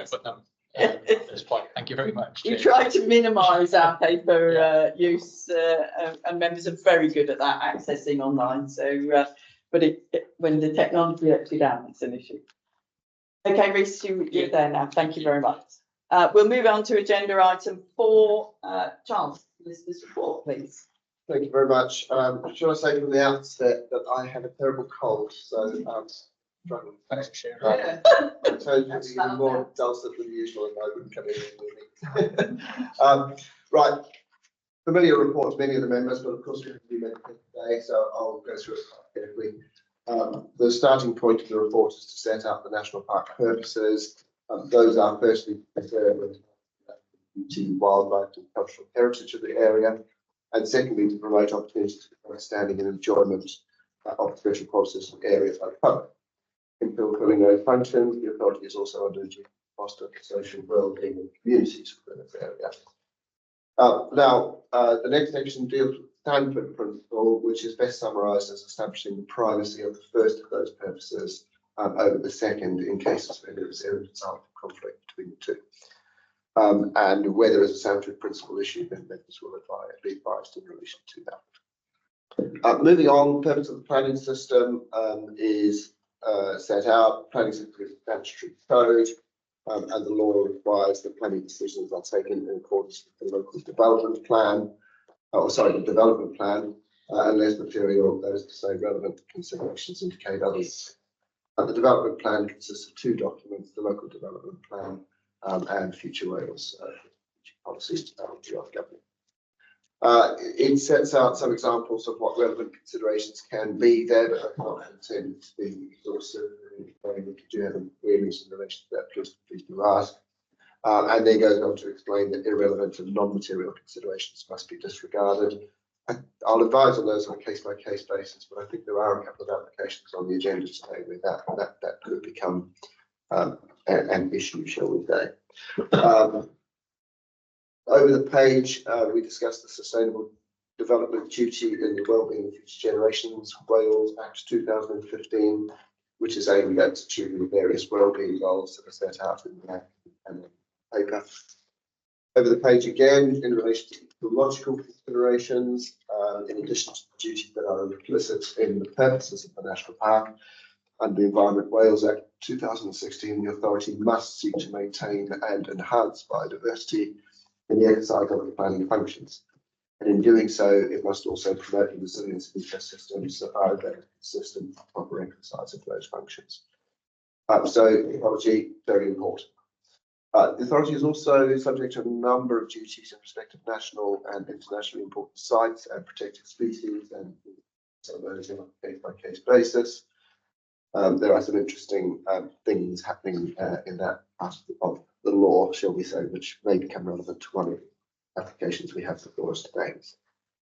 won't put them at this point. Thank you very much. We try to minimise our paper use, and members are very good at that, accessing online. So, but when the technology lets you down, it's an issue. Okay, Rhys, you're there now. Thank you very much. We'll move on to agenda item 4. Charles, listeners' report, please. Thank you very much. Shall I say from the outset that I had a terrible cold, so struggling. Thanks for sharing. So it's even more dulcet than usual, and I wouldn't come in. Right, familiar report to many of the members, but of course we have to do many things today, so I'll go through it quite carefully. The starting point of the report is to set out the national park purposes. Those are firstly preserve the wildlife and cultural heritage of the area, and secondly to promote opportunities for understanding and enjoyment of special qualities of areas like the public. In fulfilling those functions, the authority is also under duty to foster social well-being in communities within this area. Now, the next section deals with the standpoint principle, which is best summarised as establishing the primacy of the first of those purposes over the second in cases where there is evidence of conflict between the two. And where there is a standpoint principle issue, then members will be advised in relation to that. Moving on, the purpose of the planning system is set out. Planning system is a statutory code, and the law requires that planning decisions are taken in accordance with the local development plan, the development plan, unless material, that is to say, relevant considerations indicate others. The development plan consists of 2 documents: the local development plan and Future Wales policies of government. It sets out some examples of what relevant considerations can be there, but are not intended to be exhaustive. If you do have any queries in relation to that, please do ask. And then goes on to explain that irrelevant and non-material considerations must be disregarded. I'll advise on those on a case-by-case basis, but I think there are a couple of applications on the agenda today where that could become an issue, shall we say. Over the page, we discussed the Sustainable Development Duty in the Wellbeing of Future Generations, Wales Act 2015, which is aimed at achieving the various wellbeing goals that are set out in the paper. Over the page again, in relation to ecological considerations, in addition to the duties that are implicit in the purposes of the National Park, under the Environment Wales Act 2016, the authority must seek to maintain and enhance biodiversity in the exercise of the planning functions. And in doing so, it must also promote the resilience of ecosystems that are consistent with proper exercise of those functions. So ecology, very important. The authority is also subject to a number of duties in respect of national and internationally important sites and protected species, and some of those on a case-by-case basis. There are some interesting things happening in that part of the law, shall we say, which may become relevant to one of the applications we have before us today.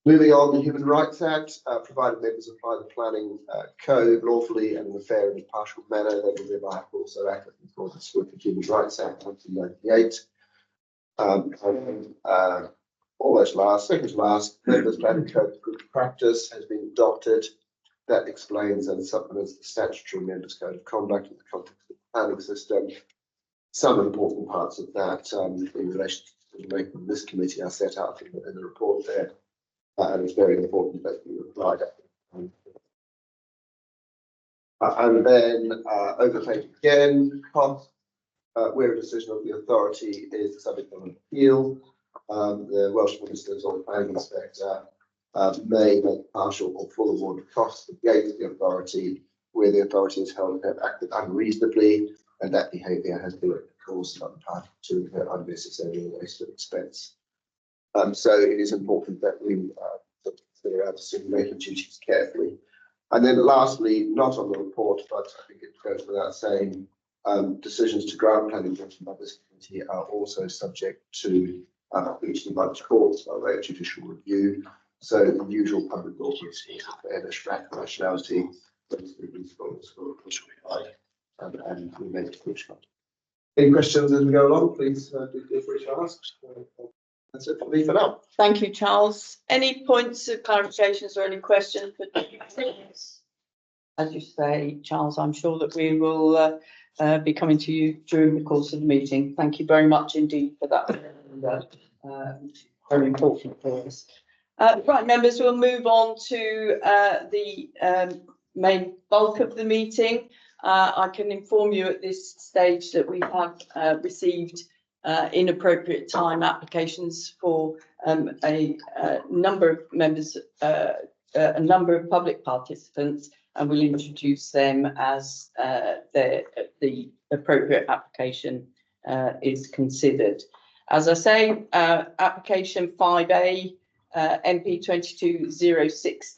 Moving on, the Human Rights Act, provided members apply the planning code lawfully and in a fair and impartial manner, they will thereby also act in accordance with the Human Rights Act 1998. Almost last, second to last, members' planning code of good practice has been adopted. That explains and supplements the statutory members' code of conduct in the context of the planning system. Some important parts of that in relation to making this committee are set out in the report there. And it's very important that you apply that. And then over the page again, cost, where a decision of the authority is the subject of an appeal. The Welsh Ministers or the Planning Inspector may make partial or full award of costs against the authority where the authority is held to have acted unreasonably and that behaviour has been caused by the party to incur unnecessary waste of expense. So it is important that we consider our decision-making duties carefully. And then lastly, not on the report, but I think it goes without saying, decisions to grant planning permission by this committee are also subject to reaching by the courts by way of judicial review. So the usual public law procedures, fairness, rationality, and we make a push on. Any questions as we go along, please feel free to ask. That's it for me for now. Thank you, Charles. Any points of clarifications or any questions? As you say, Charles, I'm sure that we will be coming to you during the course of the meeting. Thank you very much indeed for that. Very important for us. Right, members, we'll move on to the main bulk of the meeting. I can inform you at this stage that we have received in appropriate time applications for a number of members, a number of public participants, and we'll introduce them as the appropriate application is considered. As I say, application 5A, MP 2206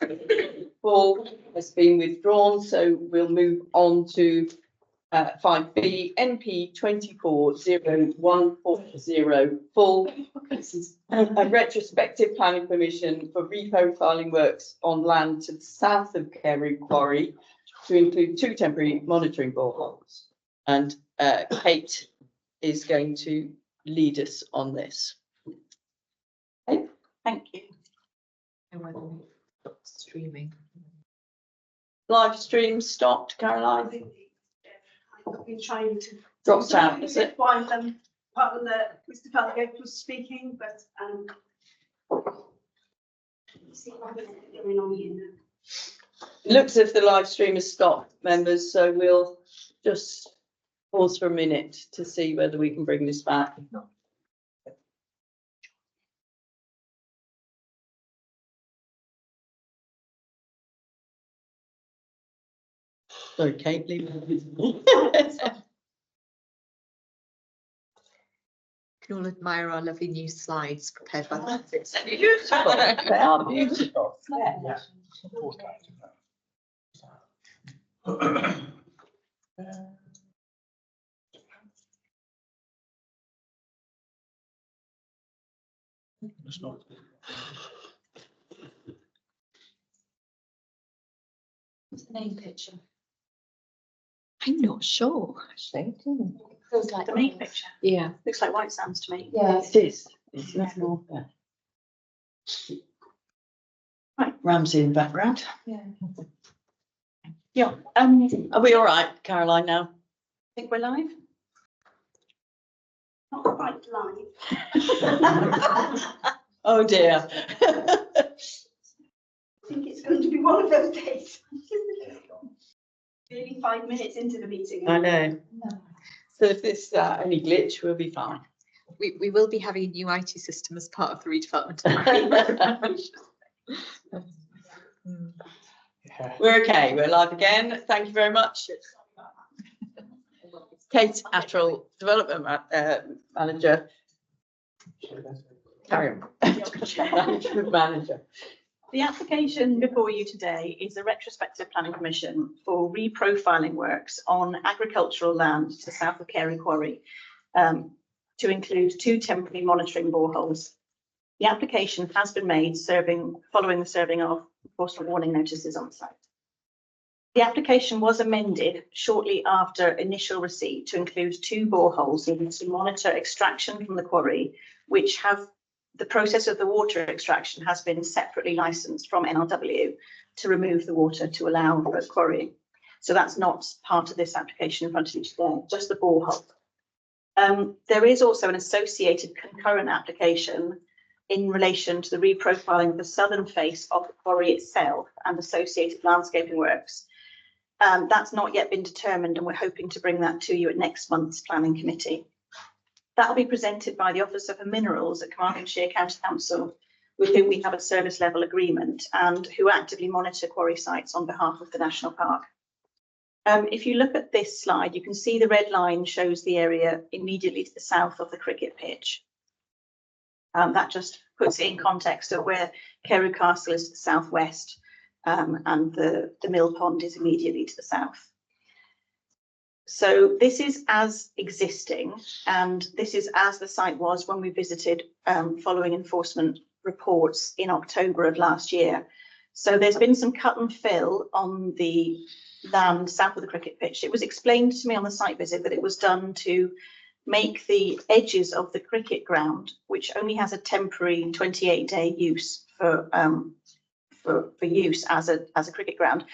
has been withdrawn, so we'll move on to 5B, NP 240140 full. This is a retrospective planning permission for reprofiling works on land to the south of Carew Quarry to include 2 temporary monitoring boreholes. And Kate is going to lead us on this. Okay. Thank you. Streaming. Live stream stopped, Caroline? I've been trying to. Dropped out, is it? While Mr. Falgate was speaking, but see if I can get going on here now. It looks as if the live stream has stopped, members, so we'll just pause for a minute to see whether we can bring this back. Sorry, Kate, leave it. Can all admire our lovely new slides prepared by the Beautiful. They are beautiful. Yeah. It's not. What's the main picture? I'm not sure, actually. Feels like the main picture. Yeah. Looks like White Sands to me. Yeah. It is. It's much more. Right, Ramsey in the background. Yeah. Yeah. Are we all right, Caroline, now? I think we're live. Not quite live. Oh dear. I think it's going to be one of those days. Nearly 5 minutes into the meeting. I know. So if this any glitch, we'll be fine. We will be having a new IT system as part of the redevelopment. We're okay. We're live again. Thank you very much. Kate Attrell, Development Manager. Carry on. Management Manager. The application before you today is a retrospective planning permission for reprofiling works on agricultural land to the south of Carew Quarry, to include 2 temporary monitoring boreholes. The application has been made following the serving of enforcement warning notices on site. The application was amended shortly after initial receipt to include 2 boreholes needed to monitor extraction from the quarry, which have the process of the water extraction has been separately licensed from NRW to remove the water to allow for quarrying. So that's not part of this application in front of you today, just the borehole. There is also an associated concurrent application in relation to the reprofiling of the southern face of the quarry itself and associated landscaping works. That's not yet been determined, and we're hoping to bring that to you at next month's planning committee. That'll be presented by the Officer for Minerals at Carmarthenshire County Council, with whom we have a service level agreement and who actively monitor quarry sites on behalf of the National Park. If you look at this slide, you can see the red line shows the area immediately to the south of the cricket pitch. That just puts it in context of where Carew Castle is to the southwest, and the mill pond is immediately to the south. So this is as existing, and this is as the site was when we visited following enforcement reports in October of last year. So there's been some cut and fill on the land south of the cricket pitch. It was explained to me on the site visit that it was done to make the edges of the cricket ground, which only has a temporary 28-day use for use as a cricket ground.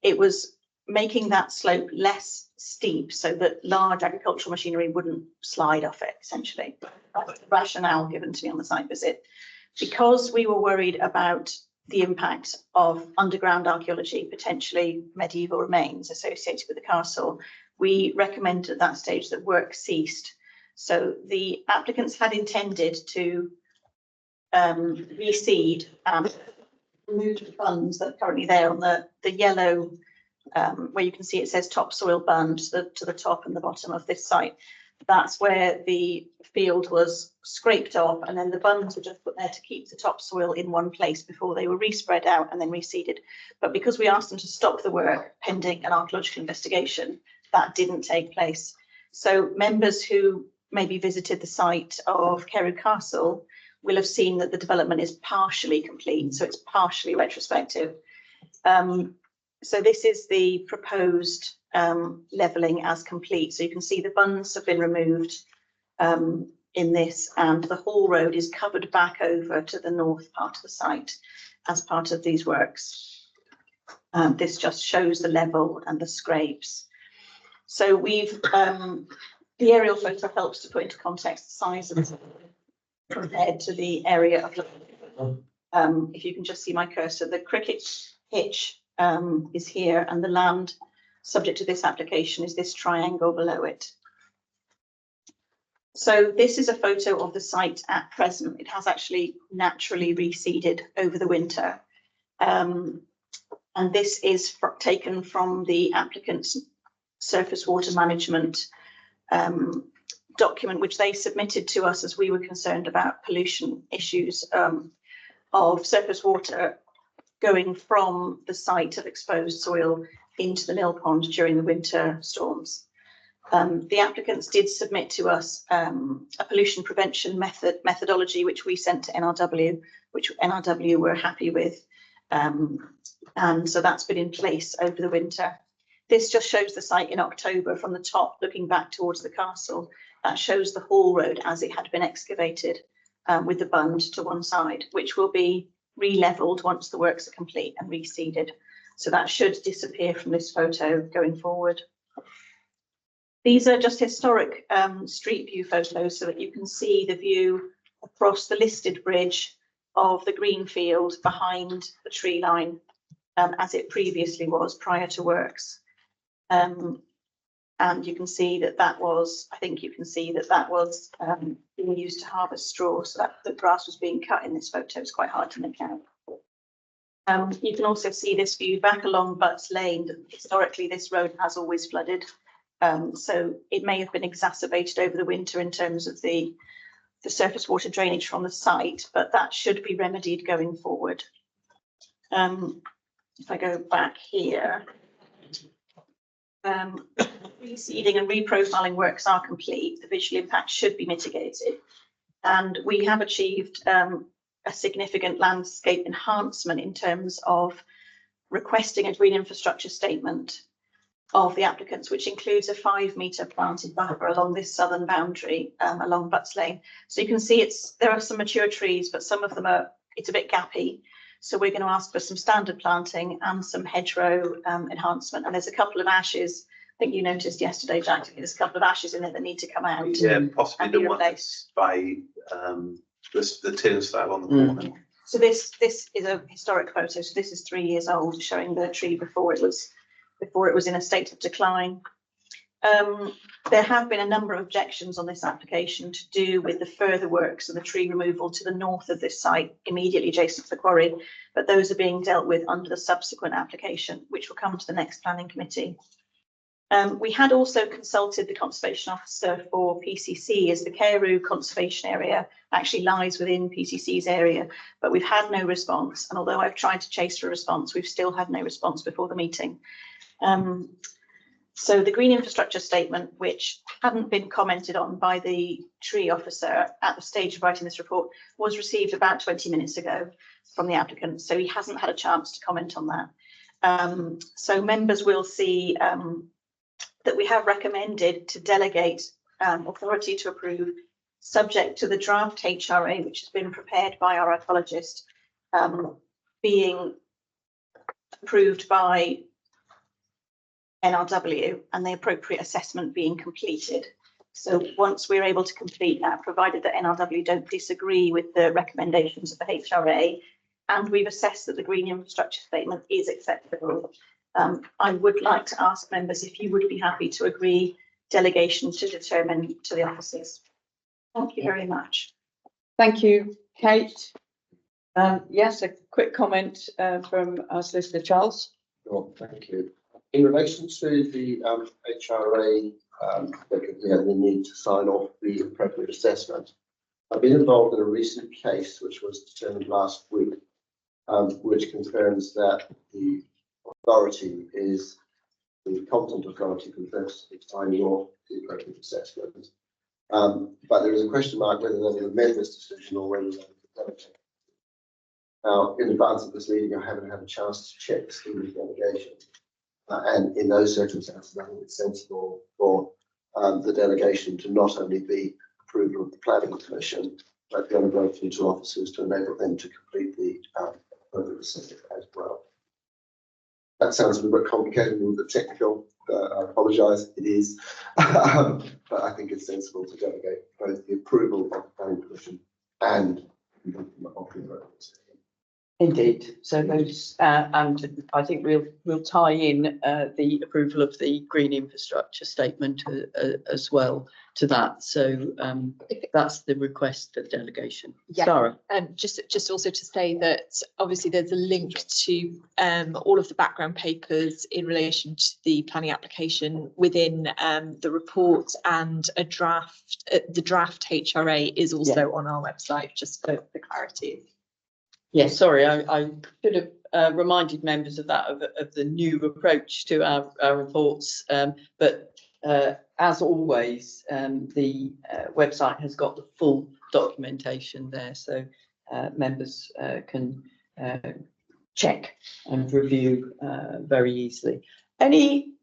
It was making that slope less steep so that large agricultural machinery wouldn't slide off it, essentially. That's the rationale given to me on the site visit. Because we were worried about the impact of underground archaeology, potentially medieval remains associated with the castle, we recommended at that stage that work ceased. So the applicants had intended to reseed and remove the bunds that are currently there on the yellow, where you can see it says topsoil bund to the top and the bottom of this site. That's where the field was scraped off, and then the bunds were just put there to keep the topsoil in one place before they were respread out and then reseeded. But because we asked them to stop the work pending an archaeological investigation, that didn't take place. So members who maybe visited the site of Carew Castle will have seen that the development is partially complete, so it's partially retrospective. So this is the proposed levelling as complete. So you can see the bunds have been removed in this, and the Hall Road is covered back over to the north part of the site as part of these works. This just shows the level and the scrapes. So we've, the aerial photo helps to put into context the size of the compared to the area of, if you can just see my cursor, the cricket pitch is here, and the land subject to this application is this triangle below it. So this is a photo of the site at present. It has actually naturally reseeded over the winter. And this is taken from the applicant's surface water management document, which they submitted to us as we were concerned about pollution issues of surface water going from the site of exposed soil into the mill pond during the winter storms. The applicants did submit to us a pollution prevention methodology, which we sent to NRW, which NRW were happy with. And so that's been in place over the winter. This just shows the site in October from the top, looking back towards the castle. That shows the Hall Road as it had been excavated with the bund to one side, which will be re-levelled once the works are complete and reseeded. So that should disappear from this photo going forward. These are just historic street view photos so that you can see the view across the listed bridge of the green field behind the tree line as it previously was prior to works. And you can see that that was, I think you can see that that was being used to harvest straw, so that the grass was being cut in this photo. It's quite hard to make out. You can also see this view back along Butts Lane. Historically, this road has always flooded. So it may have been exacerbated over the winter in terms of the surface water drainage from the site, but that should be remedied going forward. If I go back here, reseeding and reprofiling works are complete. The visual impact should be mitigated, and we have achieved a significant landscape enhancement in terms of requesting a green infrastructure statement of the applicants, which includes a 5-metre planted buffer along this southern boundary along Butts Lane. So you can see there are some mature trees, but some of them it's a bit gappy. So we're going to ask for some standard planting and some hedgerow enhancement. And there's a couple of ashes. I think you noticed yesterday, Jack, there's a couple of ashes in it that need to come out. Yeah, possibly and the be one replaced. by the turnstile on the corner. So this is a historic photo. So this is 3 years old, showing the tree before it was in a state of decline. There have been a number of objections on this application to do with the further works and the tree removal to the north of this site, immediately adjacent to the quarry, but those are being dealt with under the subsequent application, which will come to the next planning committee. We had also consulted the Conservation Officer for PCC, as the Carew Conservation Area actually lies within PCC's area, but we've had no response. And although I've tried to chase for a response, we've still had no response before the meeting. So the green infrastructure statement, which hadn't been commented on by the tree officer at the stage of writing this report, was received about 20 minutes ago from the applicant. So he hasn't had a chance to comment on that. So members will see that we have recommended to delegate authority to approve, subject to the draft HRA, which has been prepared by our ecologist, being approved by NRW and the appropriate assessment being completed. So once we're able to complete that, provided that NRW don't disagree with the recommendations of the HRA, and we've assessed that the green infrastructure statement is acceptable, I would like to ask members if you would be happy to agree delegation to determine to the officers. Thank you very much. Thank you, Kate. Yes, a quick comment from our solicitor, Charles. Sure, thank you. In relation to the HRA, the need to sign off the appropriate assessment, I've been involved in a recent case which was determined last week, which concerns that the authority is the competent authority for the purpose of signing off the appropriate assessment. But there is a question mark whether they will amend this decision or whether they will delegate. Now, in advance of this meeting, I haven't had a chance to check the scheme of delegation. And in those circumstances, I think it's sensible for the delegation to not only be approval of the planning commission, but the delegation to officers to enable them to complete the appropriate assessment as well. That sounds a little bit complicated, a little bit technical. I apologise, it is. But I think it's sensible to delegate both the approval of the planning commission and the appropriate assessment. Indeed. So those, and I think we'll tie in the approval of the green infrastructure statement as well to that. So that's the request for delegation. Yeah. Sarah. Just also to say that obviously there's a link to all of the background papers in relation to the planning application within the report, and the draft HRA is also on our website, just for the clarity. Yes, sorry, I should have reminded members of that, of the new approach to our reports. But as always, the website has got the full documentation there, so members can check and review very easily. Any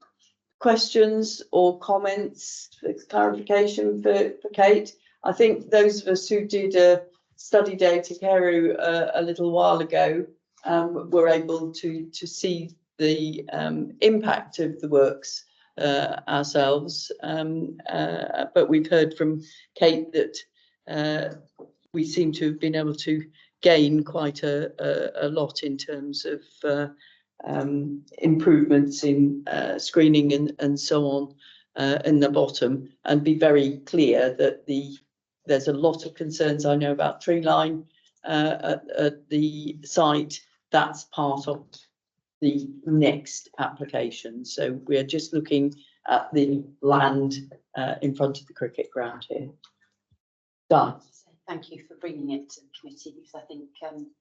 questions or comments, clarification for Kate? I think those of us who did a study day to Carew a little while ago were able to see the impact of the works ourselves, but we've heard from Kate that we seem to have been able to gain quite a lot in terms of improvements in screening and so on in the bottom, and be very clear that there's a lot of concerns I know about tree line at the site. That's part of the next application. So we're just looking at the land in front of the cricket ground here. Done. Thank you for bringing it to the committee, because I think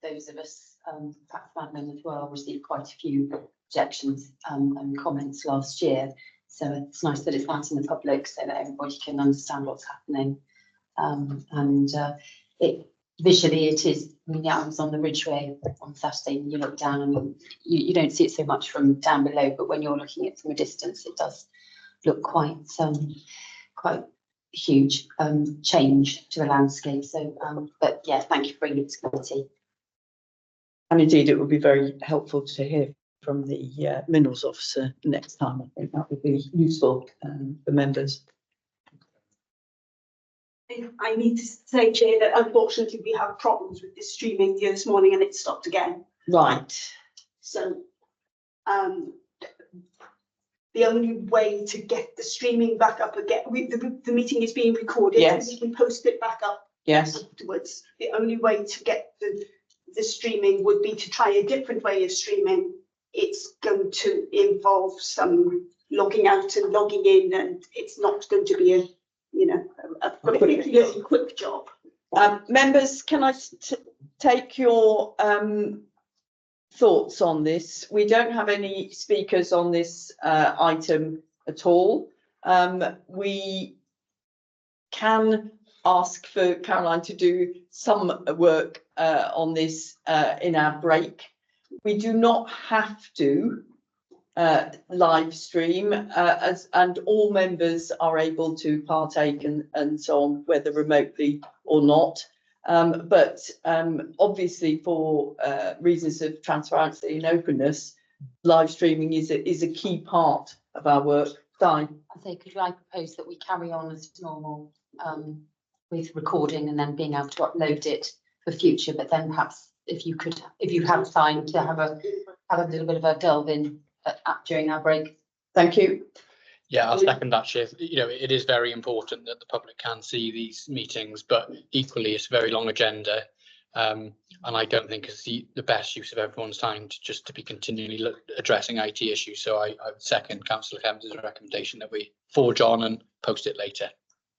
those of us, perhaps admin as well, received quite a few objections and comments last year. So it's nice that it's out in the public so that everybody can understand what's happening. Visually it is, I mean, yeah, I was on the Ridgeway on Saturday and you look down and you don't see it so much from down below, but when you're looking at it from a distance, it does look quite huge change to the landscape. So, but yeah, thank you for bringing it to committee. And indeed, it would be very helpful to hear from the minerals officer next time. I think that would be useful for members. I need to say, Chair, that unfortunately we have problems with this streaming here this morning and it stopped again. Right. So the only way to get the streaming back up again, the meeting is being recorded. Yes. We can post it back up. Yes. Afterwards. The only way to get the streaming would be to try a different way of streaming. It's going to involve some logging out and logging in, and it's not going to be a particularly quick job. Members, can I take your thoughts on this? We don't have any speakers on this item at all. We can ask for Caroline to do some work on this in our break. We do not have to live stream and all members are able to partake and so on, whether remotely or not. But obviously for reasons of transparency and openness, live streaming is a key part of our work. Di? I say, could I propose that we carry on as normal with recording and then being able to upload it for future, but then perhaps if you have time to have a little bit of a delve in during our break. Thank you. Yeah, I'll second that, Shiv. You know, it is very important that the public can see these meetings, but equally it's a very long agenda. And I don't think it's the best use of everyone's time to be continually addressing IT issues. So I would second Councillor Kemps' recommendation that we forge on and post it later.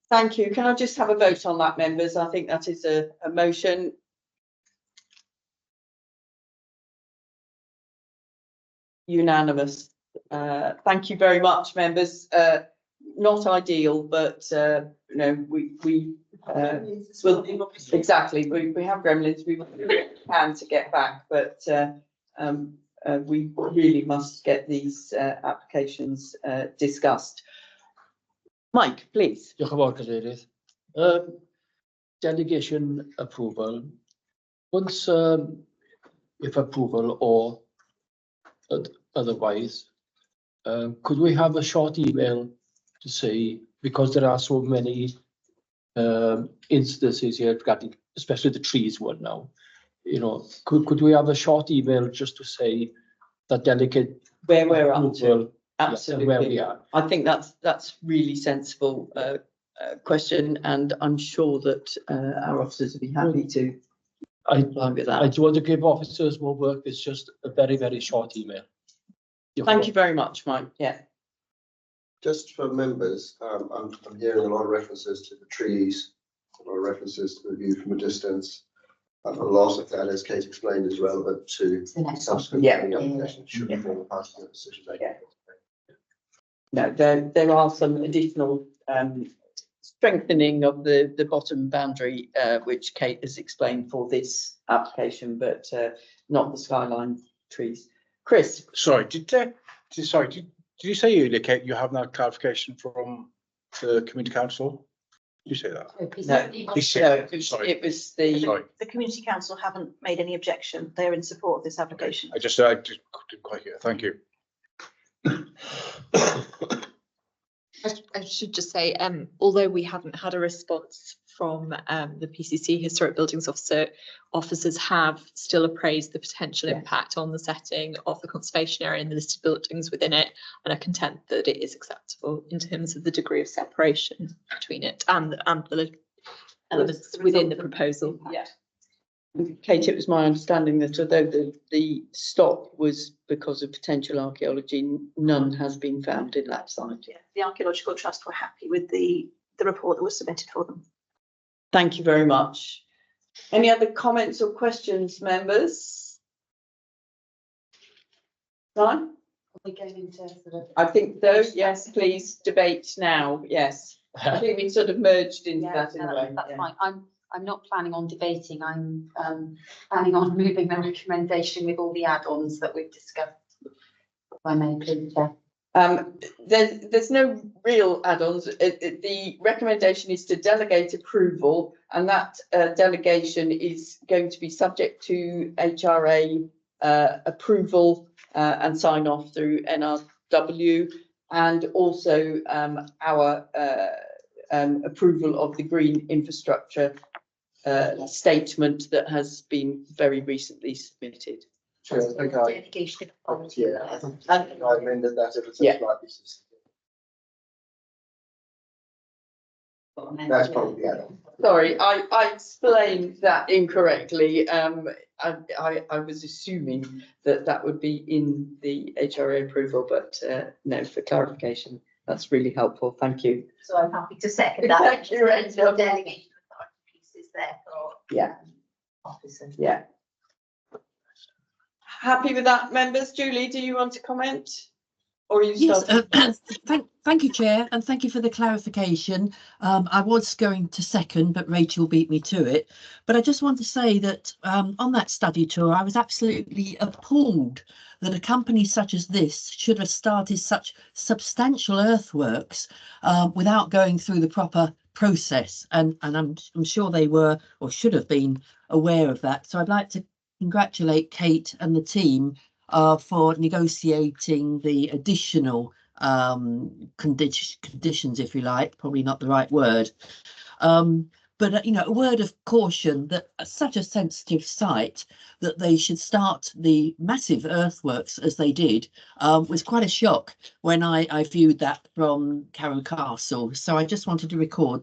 Thank you. Can I just have a vote on that, members? I think that is a motion. Unanimous. Thank you very much, members. Not ideal, but you know, we will exactly. We have gremlins. We can to get back, but we really must get these applications discussed. Mike, please. Diolch yn fawr, Cadeirydd. Delegation approval. Once, if approval or otherwise, could we have a short email to say, because there are so many instances here regarding, especially the trees one now, you know, could we have a short email just to say that delegate Where we're up to. approval, Absolutely. where we are? I think that's really sensible question, and I'm sure that our officers would be happy to comply with that. I do want to give officers more work. It's just a very, very short email. Thank you very much, Mike. Yeah. Just for members, I'm hearing a lot of references to the trees, a lot of references to the view from a distance. A lot of that, as Kate explained, is relevant to The next one. subsequent Yeah. applications should be formed part of the decision making. No, there are some additional strengthening of the bottom boundary, which Kate has explained for this application, but not the skyline trees. Chris? Sorry, did you say earlier, Kate, you have that clarification from the Community Council? Did you say that? It was the, Sorry, The Community Council haven't made any objection. They're in support of this application. I just didn't quite hear. Thank you. I should just say, although we haven't had a response from the PCC Historic Buildings Officer, officers have still appraised the potential impact on the setting of the conservation area and the listed buildings within it, and are content that it is acceptable in terms of the degree of separation between it and the elements within the proposal. yeah. Kate, it was my understanding that although the stop was because of potential archaeology, none has been found in that site. Yeah, the Archaeological Trust were happy with the report that was submitted for them. Thank you very much. Any other comments or questions, members? Right? Are we going into sort of? I think so. Yes, please debate now. Yes. I think we sort of merged into Yeah, that in no, a way. that's yeah. fine. I'm not planning on debating. I'm planning on moving the recommendation with all the add-ons that we've discussed. If I may, please, Chair. There's no real add-ons. The recommendation is to delegate approval, and that delegation is going to be subject to HRA approval and sign off through NRW, and also our approval of the green infrastructure statement that has been very recently submitted. Chair, I think I, Delegation I authority. think I amended that if it's Yeah. slightly. That's probably the add-on. Sorry, I explained that incorrectly. I was assuming that would be in the HRA approval, but no, for clarification, that's really helpful. Thank you. So I'm happy to second that. Thank you, Rachel. Delegation authority pieces there for Yeah. officers. Yeah. Happy with that, members? Julie, do you want to comment? Or are you Yes, starting? thank you, Chair, and thank you for the clarification. I was going to second, but Rachel beat me to it. But I just want to say that on that study tour, I was absolutely appalled that a company such as this should have started such substantial earthworks without going through the proper process. And I'm sure they were or should have been aware of that. So I'd like to congratulate Kate and the team for negotiating the additional conditions, if you like, probably not the right word. But you know, a word of caution that such a sensitive site that they should start the massive earthworks as they did was quite a shock when I viewed that from Carrow Castle. So I just wanted to record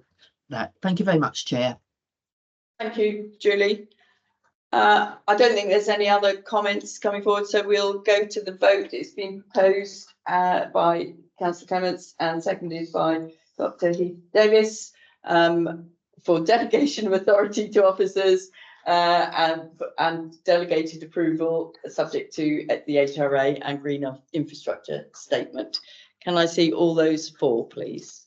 that. Thank you very much, Chair. Thank you, Julie. I don't think there's any other comments coming forward, so we'll go to the vote. It's been proposed by Councillor Clements and seconded by Dr. Heath Davis for delegation of authority to officers and delegated approval subject to the HRA and Green Infrastructure Statement. Can I see all those four, please?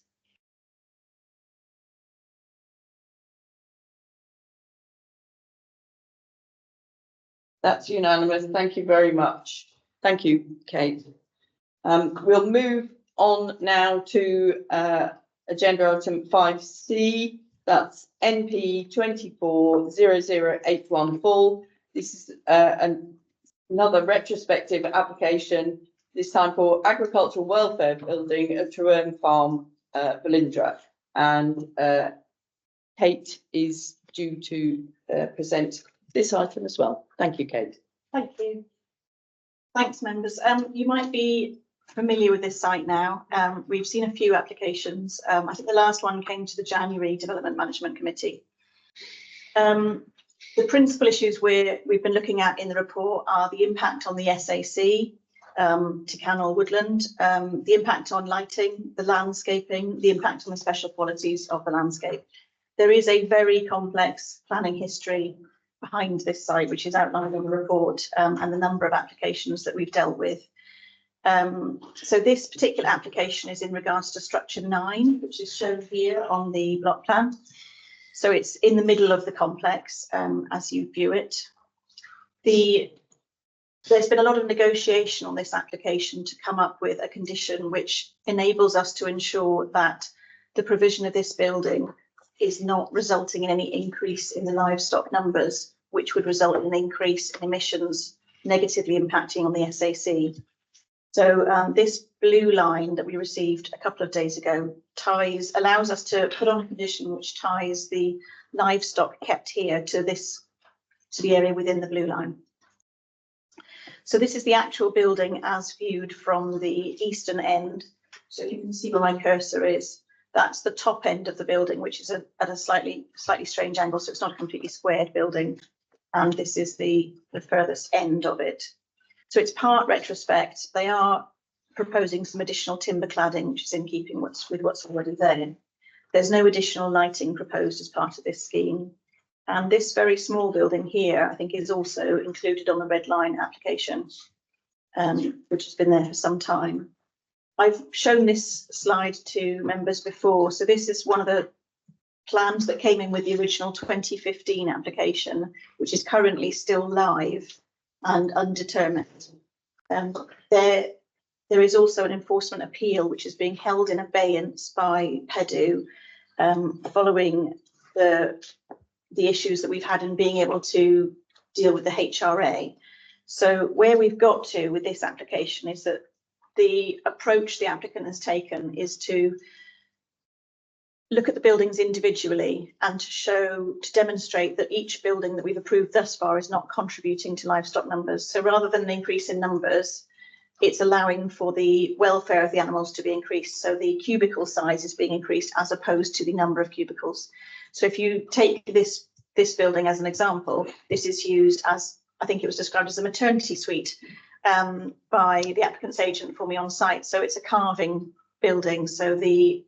That's unanimous. Thank you very much. Thank you, Kate. We'll move on now to agenda item 5C. That's NP 24-00814. This is another retrospective application, this time for agricultural welfare building at Trewerne Farm, Balindra. And Kate is due to present this item as well. Thank you, Kate. Thank you. Thanks, members. You might be familiar with this site now. We've seen a few applications. I think the last one came to the January Development Management Committee. The principal issues we've been looking at in the report are the impact on the SAC to Canal Woodland, the impact on lighting, the landscaping, the impact on the special qualities of the landscape. There is a very complex planning history behind this site, which is outlined in the report, and the number of applications that we've dealt with. So this particular application is in regards to structure 9, which is shown here on the block plan. So it's in the middle of the complex as you view it. There's been a lot of negotiation on this application to come up with a condition which enables us to ensure that the provision of this building is not resulting in any increase in the livestock numbers, which would result in an increase in emissions negatively impacting on the SAC. So this blue line that we received a couple of days ago allows us to put on a condition which ties the livestock kept here to the area within the blue line. So this is the actual building as viewed from the eastern end. So you can see where my cursor is. That's the top end of the building, which is at a slightly strange angle, so it's not a completely squared building. And this is the furthest end of it. So it's part retrospect. They are proposing some additional timber cladding, which is in keeping with what's already there. There's no additional lighting proposed as part of this scheme. And this very small building here, I think, is also included on the red line application, which has been there for some time. I've shown this slide to members before. So this is one of the plans that came in with the original 2015 application, which is currently still live and undetermined. There is also an enforcement appeal, which is being held in abeyance by PEDU following the issues that we've had in being able to deal with the HRA. So where we've got to with this application is that the approach the applicant has taken is to look at the buildings individually and to demonstrate that each building that we've approved thus far is not contributing to livestock numbers. So rather than an increase in numbers, it's allowing for the welfare of the animals to be increased. So the cubicle size is being increased as opposed to the number of cubicles. So if you take this building as an example, this is used as, I think it was described as a maternity suite by the applicant's agent for me on site. So it's a calving building. So the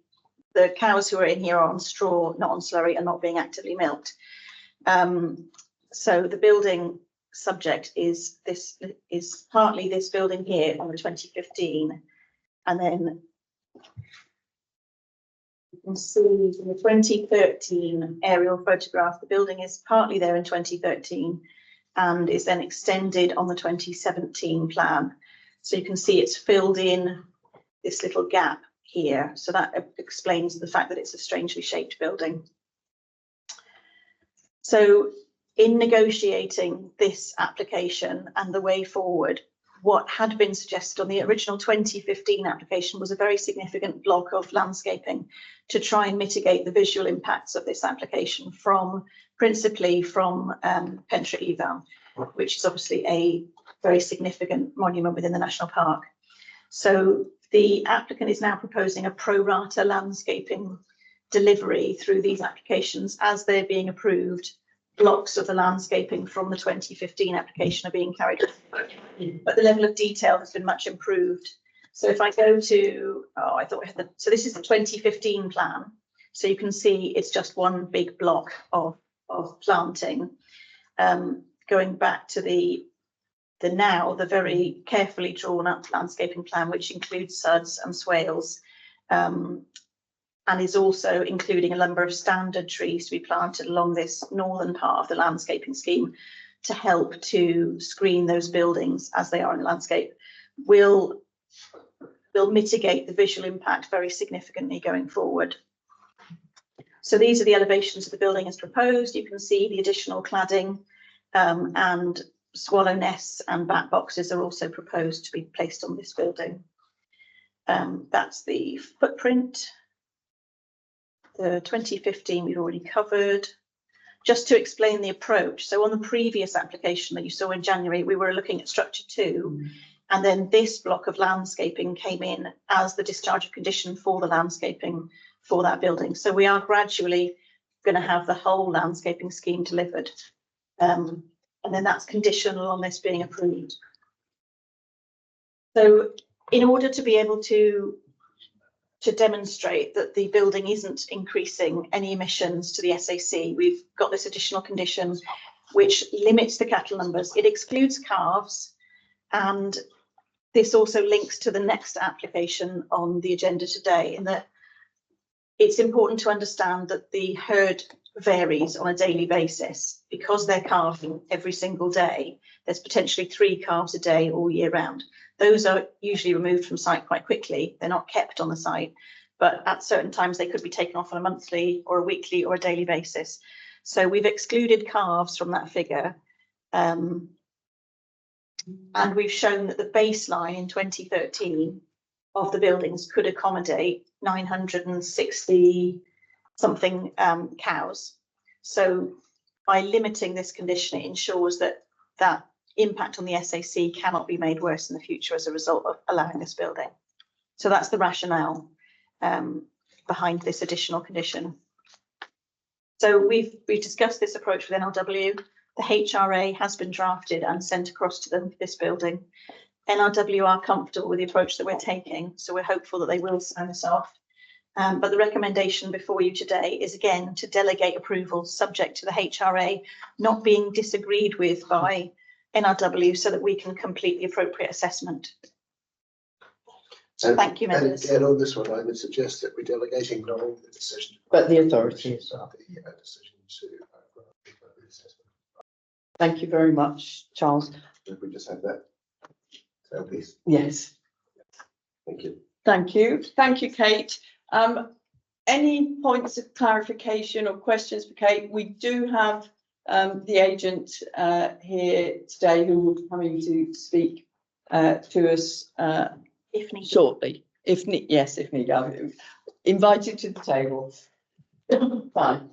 cows who are in here are on straw, not on slurry, and not being actively milked. So the building subject is partly this building here on the 2015, and then you can see in the 2013 aerial photograph, the building is partly there in 2013 and is then extended on the 2017 plan. So you can see it's filled in this little gap here. So that explains the fact that it's a strangely shaped building. So in negotiating this application and the way forward, what had been suggested on the original 2015 application was a very significant block of landscaping to try and mitigate the visual impacts of this application principally from Pentre Ifan, which is obviously a very significant monument within the national park. So the applicant is now proposing a pro rata landscaping delivery through these applications as they're being approved. Blocks of the landscaping from the 2015 application are being carried out, but the level of detail has been much improved. So if I go to, so this is the 2015 plan. So you can see it's just one big block of planting. Going back to the very carefully drawn up landscaping plan, which includes suds and swales, and is also including a number of standard trees to be planted along this northern part of the landscaping scheme to help to screen those buildings as they are in the landscape, will mitigate the visual impact very significantly going forward. So these are the elevations of the building as proposed. You can see the additional cladding and swallow nests and bat boxes are also proposed to be placed on this building. That's the footprint. The 2015 we've already covered. Just to explain the approach, so on the previous application that you saw in January, we were looking at structure 2, and then this block of landscaping came in as the discharge of condition for the landscaping for that building. So we are gradually going to have the whole landscaping scheme delivered, and then that's conditional on this being approved. So in order to be able to demonstrate that the building isn't increasing any emissions to the SAC, we've got this additional condition which limits the cattle numbers. It excludes calves, and this also links to the next application on the agenda today, in that it's important to understand that the herd varies on a daily basis. Because they're calving every single day, there's potentially 3 calves a day all year round. Those are usually removed from site quite quickly. They're not kept on the site, but at certain times they could be taken off on a monthly or a weekly or a daily basis. So we've excluded calves from that figure. And we've shown that the baseline in 2013 of the buildings could accommodate 960 something cows. So by limiting this condition, it ensures that that impact on the SAC cannot be made worse in the future as a result of allowing this building. So that's the rationale behind this additional condition. So we've discussed this approach with NRW. The HRA has been drafted and sent across to them for this building. NRW are comfortable with the approach that we're taking, so we're hopeful that they will sign this off. But the recommendation before you today is again to delegate approval subject to the HRA not being disagreed with by NRW, so that we can complete the appropriate assessment. So thank you, members. And on this one, I would suggest that we're delegating not only the decision, But the authorities. the decision to the assessment. Thank you very much, Charles. If we just have that. So please, Yes, thank you. thank you. Thank you, Kate. Any points of clarification or questions for Kate? We do have the agent here today who will be coming to speak to us If needed. shortly. If need, I'll invite you to the table. Fine.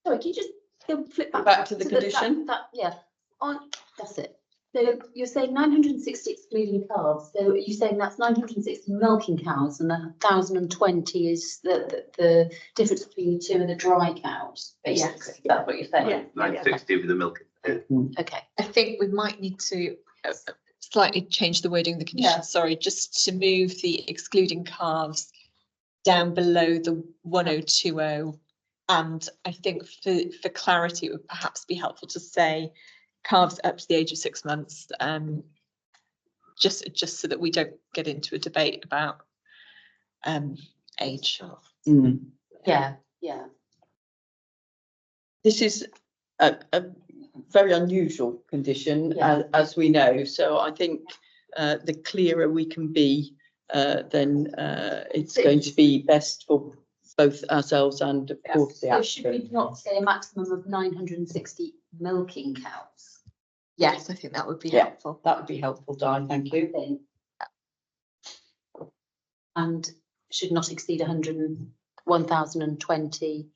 Sorry, can you just flip Back to the condition? Yeah, that's it. So you're saying 960 excluding calves. So you're saying that's 960 milking cows, and 1,020 is the difference between the two and the dry cows, basically. Yes. That's what you're saying. Yeah. 960 with the milk. Okay. I think we might need to slightly change the wording of the condition, Yeah. sorry, just to move the excluding calves down below the 1020. And I think for clarity, it would perhaps be helpful to say calves up to the age of 6 months, just so that we don't get into a debate about age. Yeah. This is a very unusual condition, Yeah. as we know. So I think the clearer we can be, then it's going to be best for both ourselves and, of course, the So should we applicant. not say a maximum of 960 milking cows? Yes, I think that would be Yeah. helpful. That would be helpful, Di, thank you. Thing. And should not exceed 101,020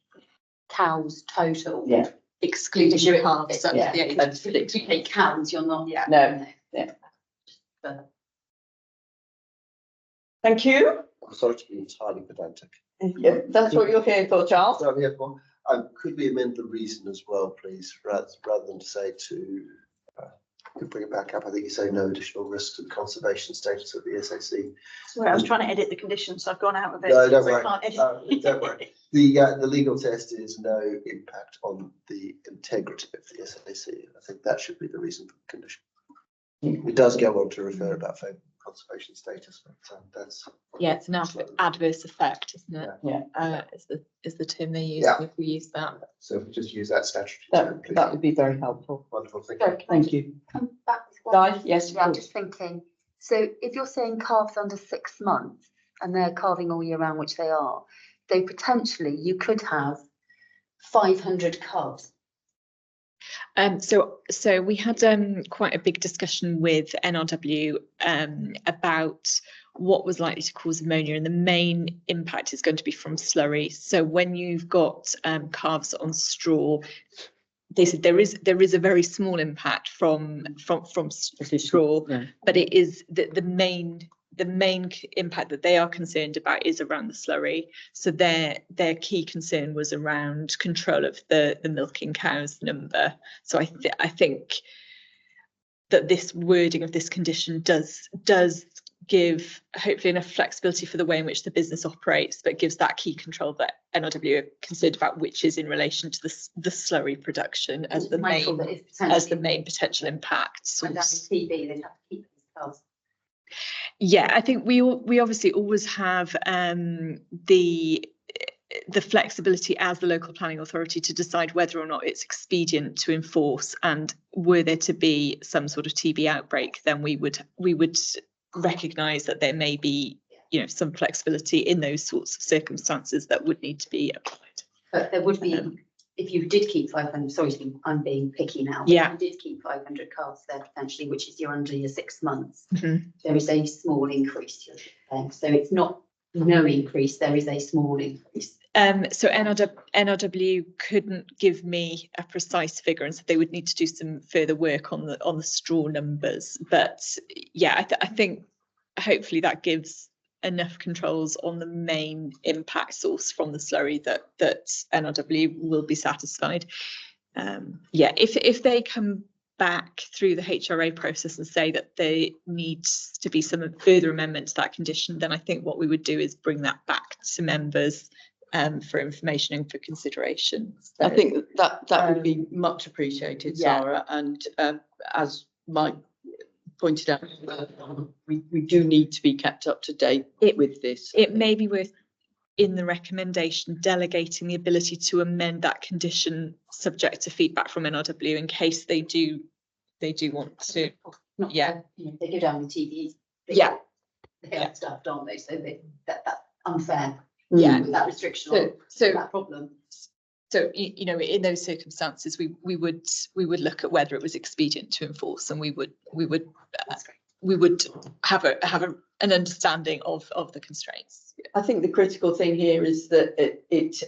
cows total. Yeah. Excluding Because calves under yeah. the age. If you take cows, you're not. Yeah. No, yeah. But Thank you. I'm sorry to be entirely pedantic. Yeah, that's what you're here for, Charles. So I'm here for, could we amend the reason as well, please, rather than to say to, could bring it back up, I think you say no additional risk to the conservation status of the SAC. Sorry, I was trying to edit the condition, so I've gone out of it. No, don't so I worry. can't edit No, it. don't worry. The legal test is no impact on the integrity of the SAC. I think that should be the reason for the condition. It does go on to refer about favourable conservation status, but that's. Yeah, it's an adverse effect, isn't it? Yeah. Is the term they use, Yeah. if we use that. So if we just use that statutory term, That, please. that would be very helpful. Wonderful, thank Sorry, you. can I Thank just you. come back with one? Di, yes, of Yeah, I'm course. just thinking, so if you're saying calves under 6 months and they're calving all year round, which they are, they potentially, you could have 500 calves. So we had quite a big discussion with NRW about what was likely to cause ammonia, and the main impact is going to be from slurry. So when you've got calves on straw, they said there is a very small impact from straw, Yeah. but it is the main impact that they are concerned about is around the slurry. So their key concern was around control of the milking cows number. So I think that this wording of this condition does give hopefully enough flexibility for the way in which the business operates, but gives that key control that NRW are concerned about, which is in relation to the slurry production as the Mindful that main if potentially as the main potential impact went down source. to TB, they'd have to keep these calves. Yeah, I think we obviously always have the flexibility as the local planning authority to decide whether or not it's expedient to enforce, and were there to be some sort of TB outbreak, then we would recognise that there may be, you know, some flexibility in those sorts of circumstances that would need to be applied. But there would be, if you did keep 500, sorry, I'm being picky now. Yeah. If you did keep 500 calves there potentially, which is you're under your 6 months, Mhm. there is a small increase you're paying. So it's not no increase, there is a small increase. So NRW couldn't give me a precise figure, and so they would need to do some further work on the straw numbers. But yeah, I think hopefully that gives enough controls on the main impact source from the slurry that NRW will be satisfied. Yeah, if they come back through the HRA process and say that there needs to be some further amendment to that condition, then I think what we would do is bring that back to members for information and for consideration. I So, think that would be much appreciated, yeah. Sarah, and as Mike pointed out, we do need to be kept up to date with this. it may be worth in the recommendation delegating the ability to amend that condition subject to feedback from NRW in case they do want to. Not, Yeah. you know, they go down the TVs. Yeah. They are stuffed, aren't they? So that's unfair. Yeah. With that restriction on So that problem. So, you know, in those circumstances, we would look at whether it was expedient to enforce, and we would have an understanding of the constraints. I think the critical thing here is that it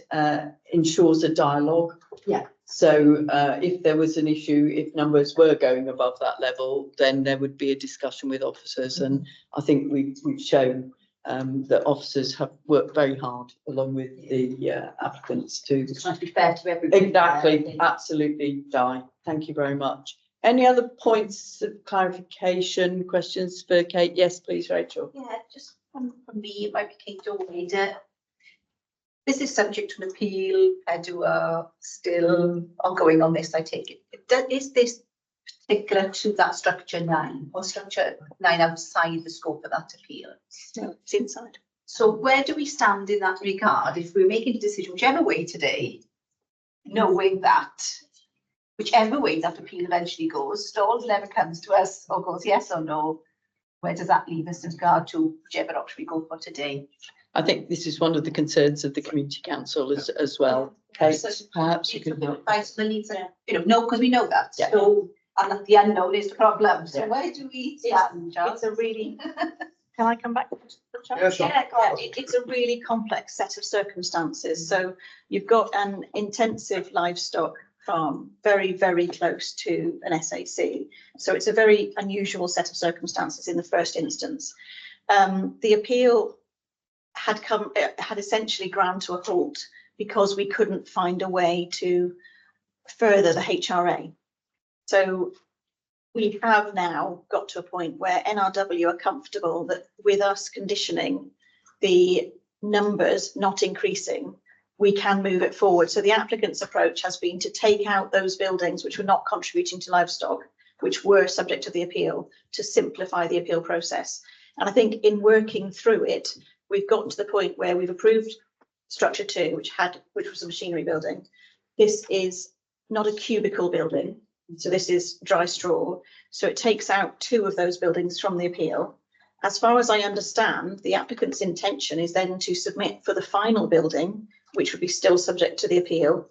ensures a dialogue. Yeah. So if there was an issue, if numbers were going above that level, then there would be a discussion with officers. And I think we've shown that officers have worked very hard along with the applicants to. Just trying to be fair to everybody. Exactly, absolutely, Di. Thank you very much. Any other points of clarification, questions for Kate? Yes, please, Rachel. Yeah, just from me, it might be Kate Doyd. This is subject to an appeal. Pedua still ongoing on this, I take it. Is this particular to that structure 9 or structure 9 outside the scope of that appeal? No, it's inside. So where do we stand in that regard if we're making a decision whichever way today, knowing that whichever way that appeal eventually goes, Stalls never comes to us or goes yes or no, where does that leave us in regard to whichever option we go for today? I think this is one of the concerns of the community council as well. Kate, So perhaps you can help. advice, we need to, no, because we know that. Yeah. So and the unknown is the problem. So Yeah. where do we It's- stand, Charles? It's a really, can I come back to the chart? Yeah, sure. Yeah, go Yeah, on. it's a really complex set of circumstances. So you've got an intensive livestock farm very, very close to an SAC. So it's a very unusual set of circumstances in the first instance. The appeal had essentially ground to a halt because we couldn't find a way to further the HRA. So we have now got to a point where NRW are comfortable that with us conditioning the numbers not increasing, we can move it forward. So the applicant's approach has been to take out those buildings which were not contributing to livestock, which were subject to the appeal, to simplify the appeal process. And I think in working through it, we've gotten to the point where we've approved structure 2, which was a machinery building. This is not a cubicle building. So this is dry straw. So it takes out 2 of those buildings from the appeal. As far as I understand, the applicant's intention is then to submit for the final building, which would be still subject to the appeal,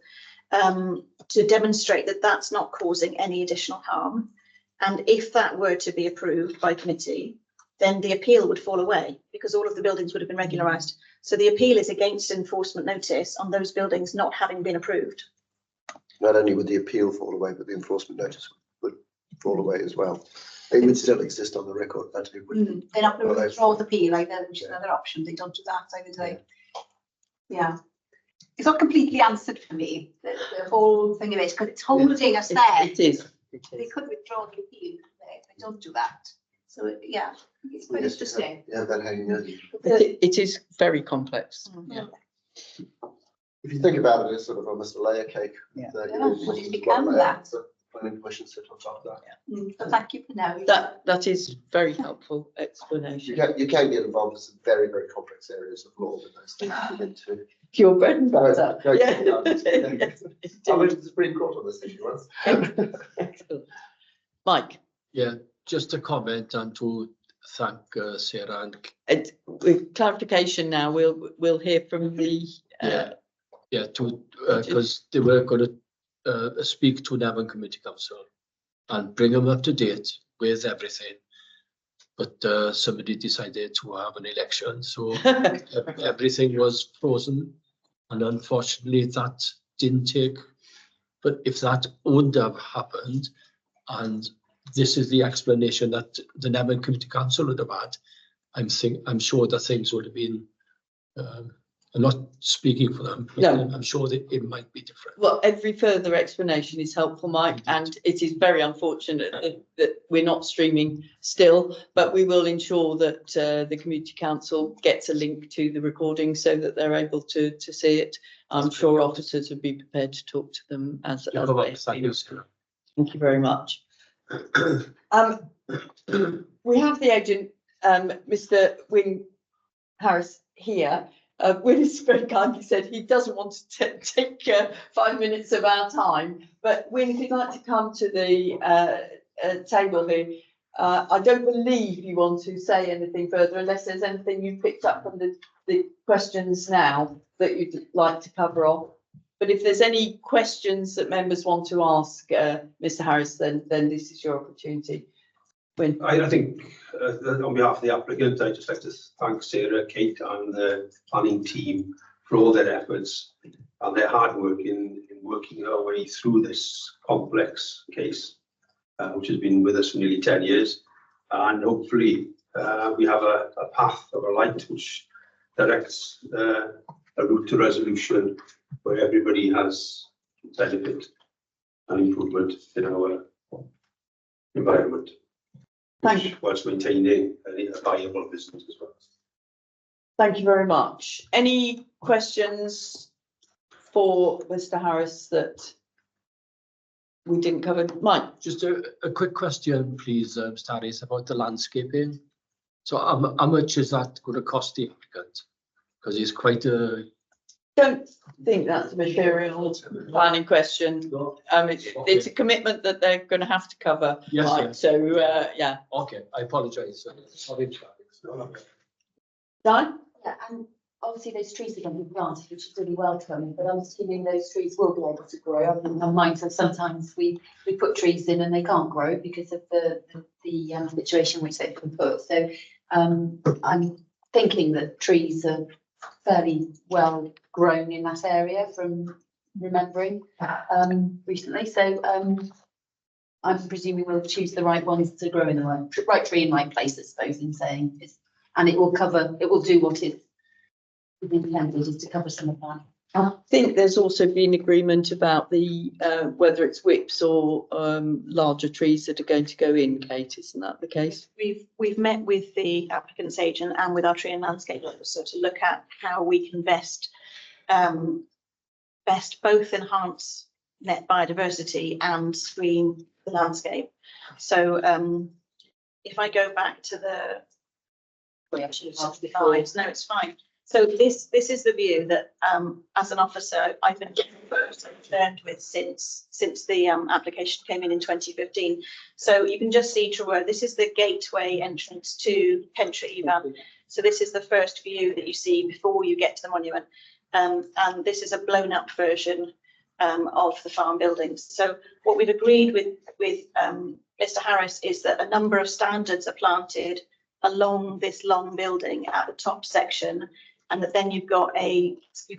to demonstrate that that's not causing any additional harm. And if that were to be approved by committee, then the appeal would fall away because all of the buildings would have been regularised. So the appeal is against enforcement notice on those buildings not having been approved. Not only would the appeal fall away, but the enforcement notice would fall away as well. It would still exist on the record, that it would. They're not going Well, to I- withdraw the appeal either, which is another option. They don't do that, I would say. Yeah. It's not completely answered for me, the whole thing of it, because it's holding us there. It is. They could withdraw the appeal, they don't do that. So, yeah, it's quite Yes, interesting. Yeah, that hanging over. It is very complex. Yeah. If you think about it, it's sort of almost a layer cake. Yeah. Yeah, what it's become that. Planning commission sit on top of that. So thank you for now. That is very helpful explanation. You can get involved in some very, very complex areas of law with those things to get into. Your bread and butter. Go- go- Yeah. I went to the Supreme Court on this issue once. Excellent. Mike, Yeah, just a comment and to thank Sarah and with clarification now, we'll hear from the. because they were going to speak to Devon Community Council and bring them up to date with everything. But somebody decided to have an election, so everything was frozen. And unfortunately, that didn't take. But if that wouldn't have happened, and this is the explanation that the Devon Community Council would have had, I'm sure that things would have been. I'm not speaking for them, but No. I'm sure that it might be different. Well, every further explanation is helpful, Mike, and it is very unfortunate that we're not streaming still, but we will ensure that the Community Council gets a link to the recording so that they're able to see it. I'm sure officers would be prepared to talk to them as they Thank you, Sarah. Thank you very much. We have the agent, Mr. Wyn Harris here. Wyn has very kindly said he doesn't want to take 5 minutes of our time, but Wyn, if you'd like to come to the table here, I don't believe you want to say anything further unless there's anything you picked up from the questions now that you'd like to cover off. But if there's any questions that members want to ask Mr. Harris, then this is your opportunity. Wyn. I think on behalf of the applicant, I'd just like to thank Sarah, Kate and the planning team for all their efforts and their hard work in working our way through this complex case, which has been with us for nearly 10 years. And hopefully we have a path or a light which directs a route to resolution where everybody has benefit and improvement in our environment. Thank you. Whilst maintaining a viable business as well. Thank you very much. Any questions for Mr. Harris that we didn't cover? Mike? Just a quick question, please, Mr. Harris, about the landscaping. So how much is that going to cost the applicant? Because it's quite a. Don't think that's a material planning question. It's a commitment that they're going to have to cover. Yes, Mike. yes. So, yeah. Okay, I apologise. Sorry. Di? Yeah, and obviously those trees are going to be planted, which is really welcome, but I'm assuming those trees will be able to grow. I mean, I'm mindful sometimes we put trees in and they can't grow because of the situation which they've been put. So I'm thinking that trees are fairly well grown in that area from remembering recently. So I'm presuming we'll choose the right ones to grow in the right tree in the right place, I suppose, in saying it's, and it will do what is intended, is to cover some of that. I think there's also been agreement about the whether it's whips or larger trees that are going to go in, Kate, isn't that the case? We've met with the applicant's agent and with our tree and landscape officer to look at how we can best both enhance net biodiversity and screen the landscape. So if I go back to the slides, no, it's fine. So this is the view that as an officer I've been concerned with since the application came in 2015. So you can just see this is the gateway entrance to Pentre Ifan. So this is the first view that you see before you get to the monument. And this is a blown up version of the farm buildings. So what we've agreed with Mr. Harris is that a number of standards are planted along this long building at the top section, and that then you've got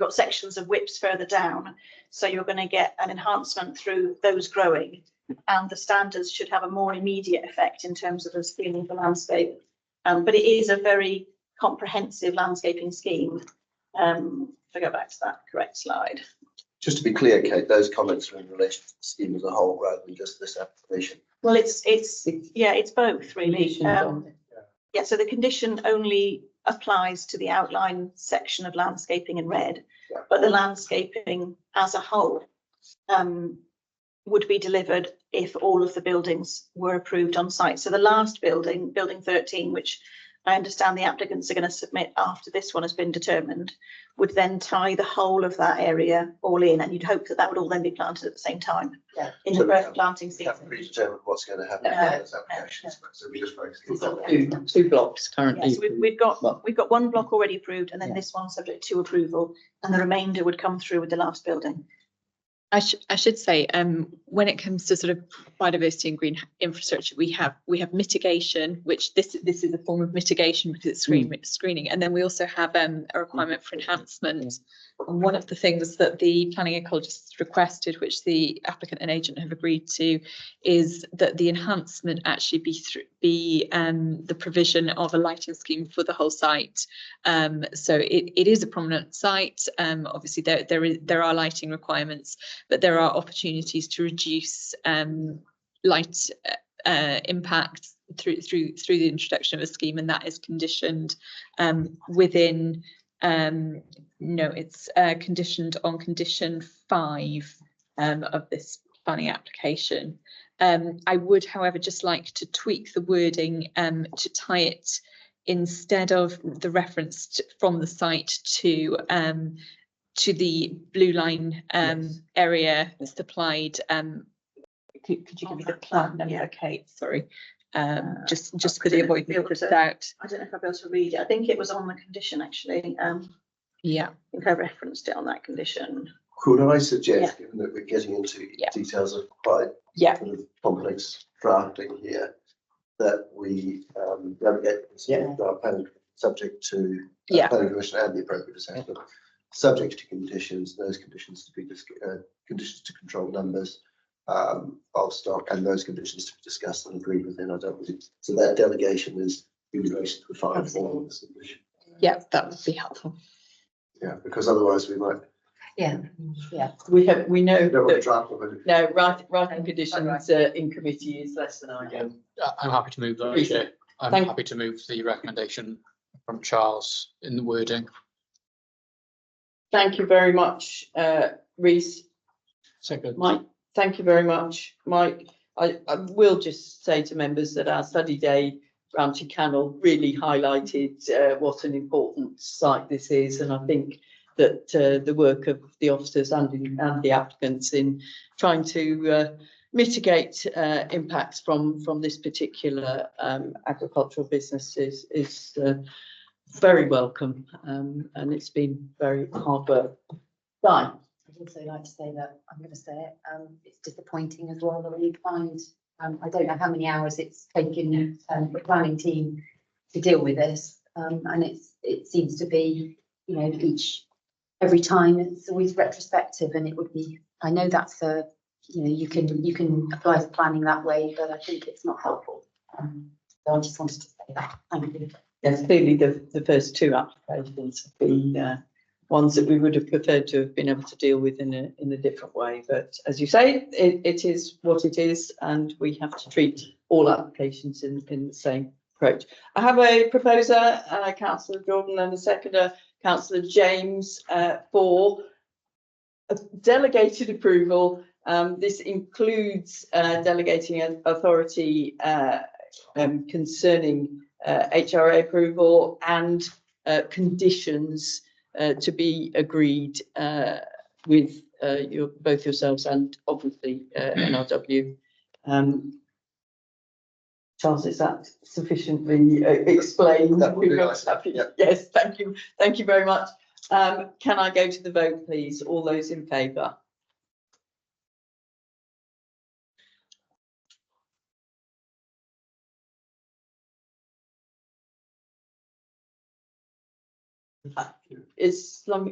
sections of whips further down. So you're going to get an enhancement through those growing, and the standards should have a more immediate effect in terms of the screening of the landscape. But it is a very comprehensive landscaping scheme. If I go back to that correct slide. Just to be clear, Kate, those comments are in relation to the scheme as a whole rather than just this application. Well, it's both really. Yeah, so the condition only applies to the outline section of landscaping in red, but the landscaping as a whole would be delivered if all of the buildings were approved on site. So the last building, building 13, which I understand the applicants are going to submit after this one has been determined, would then tie the whole of that area all in, and you'd hope that would all then be planted at the same time in the first planting season. Haven't predetermined what's going to happen in those applications, so we just focus on two blocks currently. Yes, we've got one block already approved, and then this one subject to approval, and the remainder would come through with the last building. I should say, when it comes to sort of biodiversity and green infrastructure, we have mitigation, which this is a form of mitigation because it's screening, and then we also have a requirement for enhancement. And one of the things that the planning ecologists requested, which the applicant and agent have agreed to, is that the enhancement actually be the provision of a lighting scheme for the whole site. So it is a prominent site. Obviously, there are lighting requirements, but there are opportunities to reduce light impact through the introduction of a scheme, and that is conditioned within. No, it's conditioned on condition 5 of this planning application. I would, however, just like to tweak the wording to tie it, instead of the reference from the site to the blue line area supplied. Could you give me the plan number, Kate? Sorry. Just for the avoidance of doubt. I don't know if I'll be able to read it. I think it was on the condition actually. Yeah. I think I referenced it on that condition. Could I suggest, given that we're getting into details of quite complex drafting here, that we delegate this to our planning subject to planning commission and the appropriate assessment, subject to conditions, those conditions to be conditions to control numbers of stock, and those conditions to be discussed and agreed within our WD. So that delegation is in relation to the final form of the submission. Yeah, that would be helpful. Yeah, because otherwise we might. We know that draft of it. no writing conditions in committee is less than ideal. I'm happy to move that, Chair. I'm happy to move the recommendation from Charles in the wording. Thank you very much, Reese. Second. Mike, thank you very much, Mike. I will just say to members that our study day Ramsey Canal really highlighted what an important site this is, and I think that the work of the officers and the applicants in trying to mitigate impacts from this particular agricultural business is very welcome, and it's been very hard work. Fine. I'd also like to say that, I'm going to say it, it's disappointing as well that we find, I don't know how many hours it's taken the planning team to deal with this. And it seems to be, you know, every time it's always retrospective, and it would be, I know that's you know, you can apply for planning that way, but I think it's not helpful. So I just wanted to say that. Thank you. Yes, clearly the first two applications have been ones that we would have preferred to have been able to deal with in a different way. But as you say, it is what it is, and we have to treat all applications in the same approach. I have a proposer, Councillor Jordan, and a seconder, Councillor James, for delegated approval. This includes delegating an authority concerning HRA approval and conditions to be agreed with both yourselves and obviously NRW. Charles, is that sufficiently explained? That would be nice. Yeah. Yes, thank you. Thank you very much. Can I go to the vote, please? All those in favour?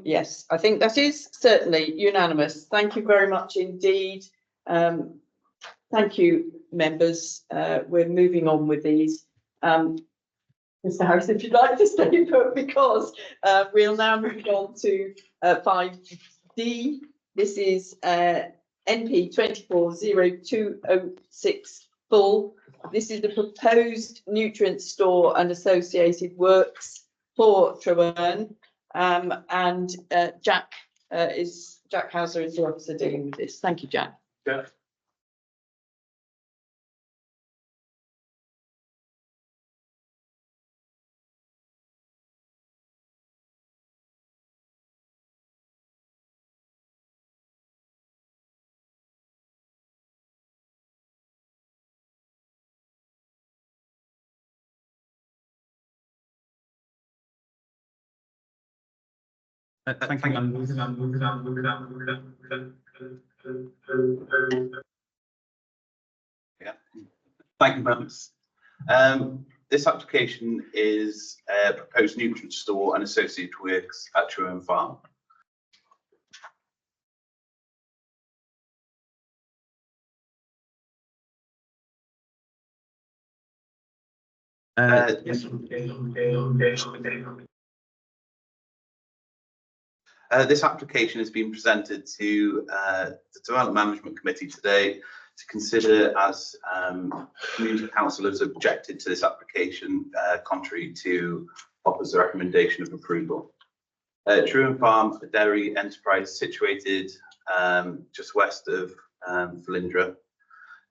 Yes, I think that is certainly unanimous. Thank you very much indeed. Thank you, members. We're moving on with these. Mr. Harris, if you'd like to stay put, because we'll now move on to 5D. This is NP 240206 full. This is the proposed nutrient store and associated works for Trewerne. And Jack Hauser is the officer dealing with this. Thank you, Jack. Yeah. Thank you. Yeah. Thank you, members. This application is a proposed nutrient store and associated works at Trewerne Farm. This application has been presented to the Development Management Committee today to consider, as Community Council has objected to this application, contrary to Offer's recommendation of approval. Trewerne Farm, a dairy enterprise situated just west of Felindra.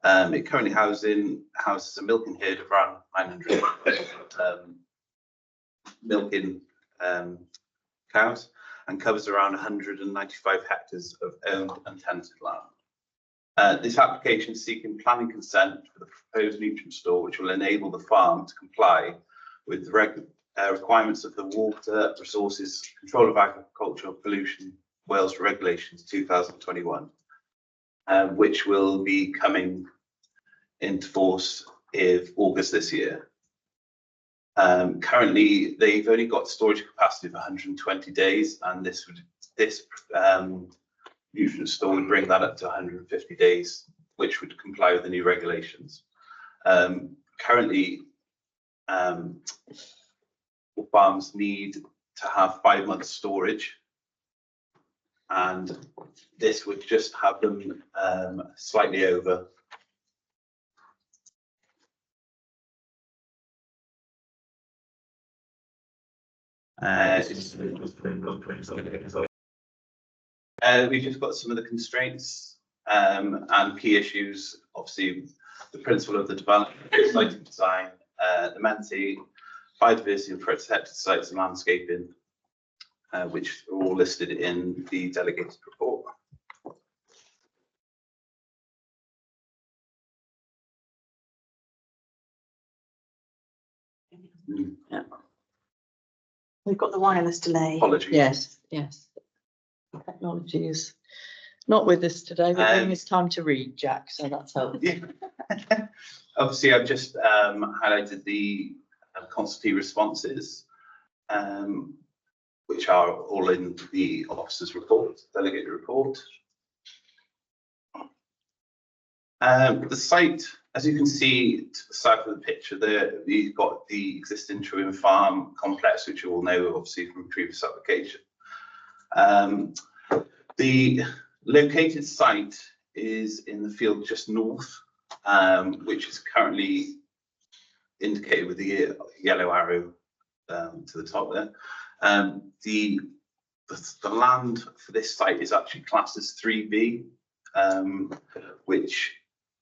It currently houses a milking herd of around 900 milking cows, and covers around 195 hectares of owned and tenanted land. This application is seeking planning consent for the proposed nutrient store, which will enable the farm to comply with the requirements of the Water Resources Control of Agricultural Pollution Wales Regulations 2021, which will be coming into force in August this year. Currently, they've only got storage capacity of 120 days, and this nutrient store would bring that up to 150 days, which would comply with the new regulations. Currently, farms need to have 5 months storage, and this would just have them slightly over. We've just got some of the constraints and key issues. Obviously, the principle of the development, site design, the Amenity, biodiversity and protected sites and landscaping, which are all listed in the delegated report. Yeah. We've got the wireless delay. Apologies. Yes, yes. Technology is not with us today. We're giving us time to read, Jack, so that's helpful. Yeah. Obviously, I've just highlighted the consultee responses, which are all in the officer's report, delegate report. The site, as you can see to the south of the picture there, you've got the existing Trewin Farm complex, which you all know obviously from previous application. The located site is in the field just north, which is currently indicated with the yellow arrow to the top there. The land for this site is actually classed as 3B, which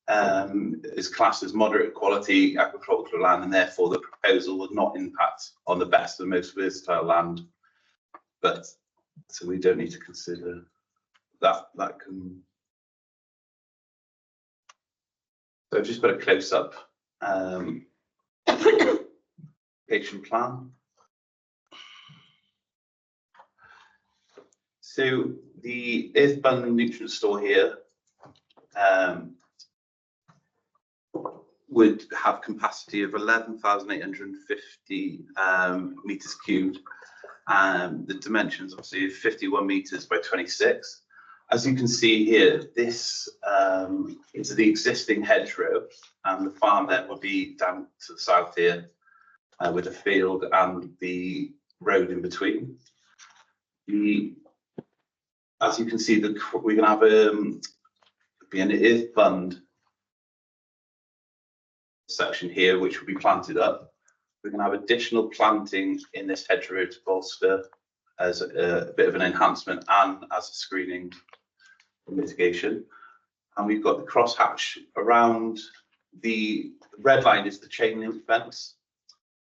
is classed as moderate quality agricultural land, and therefore the proposal would not impact on the best and most versatile land. But so we don't need to consider that. That can. So I've just got a close up application plan. So the Earthbound nutrient store here would have capacity of 11,850 meters cubed. The dimensions obviously 51 meters by 26. As you can see here, this is the existing hedgerow, and the farm then would be down to the south here with a field and the road in between. As you can see, we're going to have be an earth bund section here, which will be planted up. We're going to have additional planting in this hedgerow to bolster as a bit of an enhancement and as a screening mitigation. And we've got the crosshatch around the red line is the chain link fence.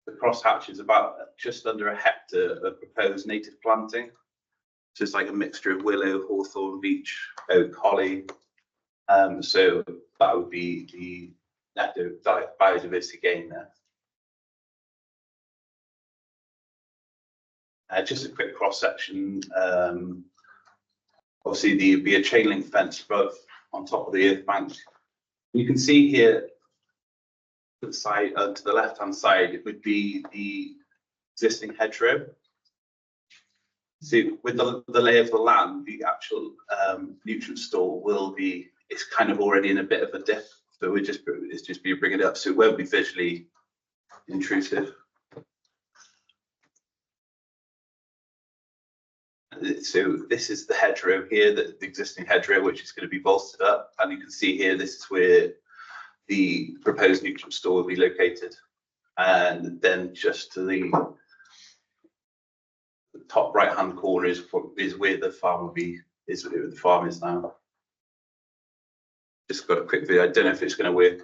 The crosshatch is about just under 1 hectare of proposed native planting. So it's like a mixture of willow, hawthorn, beech, oak, holly. So that would be the net biodiversity gain there. Just a quick cross section. Obviously, there'd be a chain link fence above on top of the earth bank. You can see here to the side, to the left hand side, it would be the existing hedgerow. So with the lay of the land, the actual nutrient store will be, it's kind of already in a bit of a dip. So it's just be bringing it up, so it won't be visually intrusive. So this is the hedgerow here, the existing hedgerow, which is going to be bolstered up. And you can see here, this is where the proposed nutrient store will be located. And then just to the top right hand corner is where the farm will be, is where the farm is now. Just got a quick video. I don't know if it's going to work.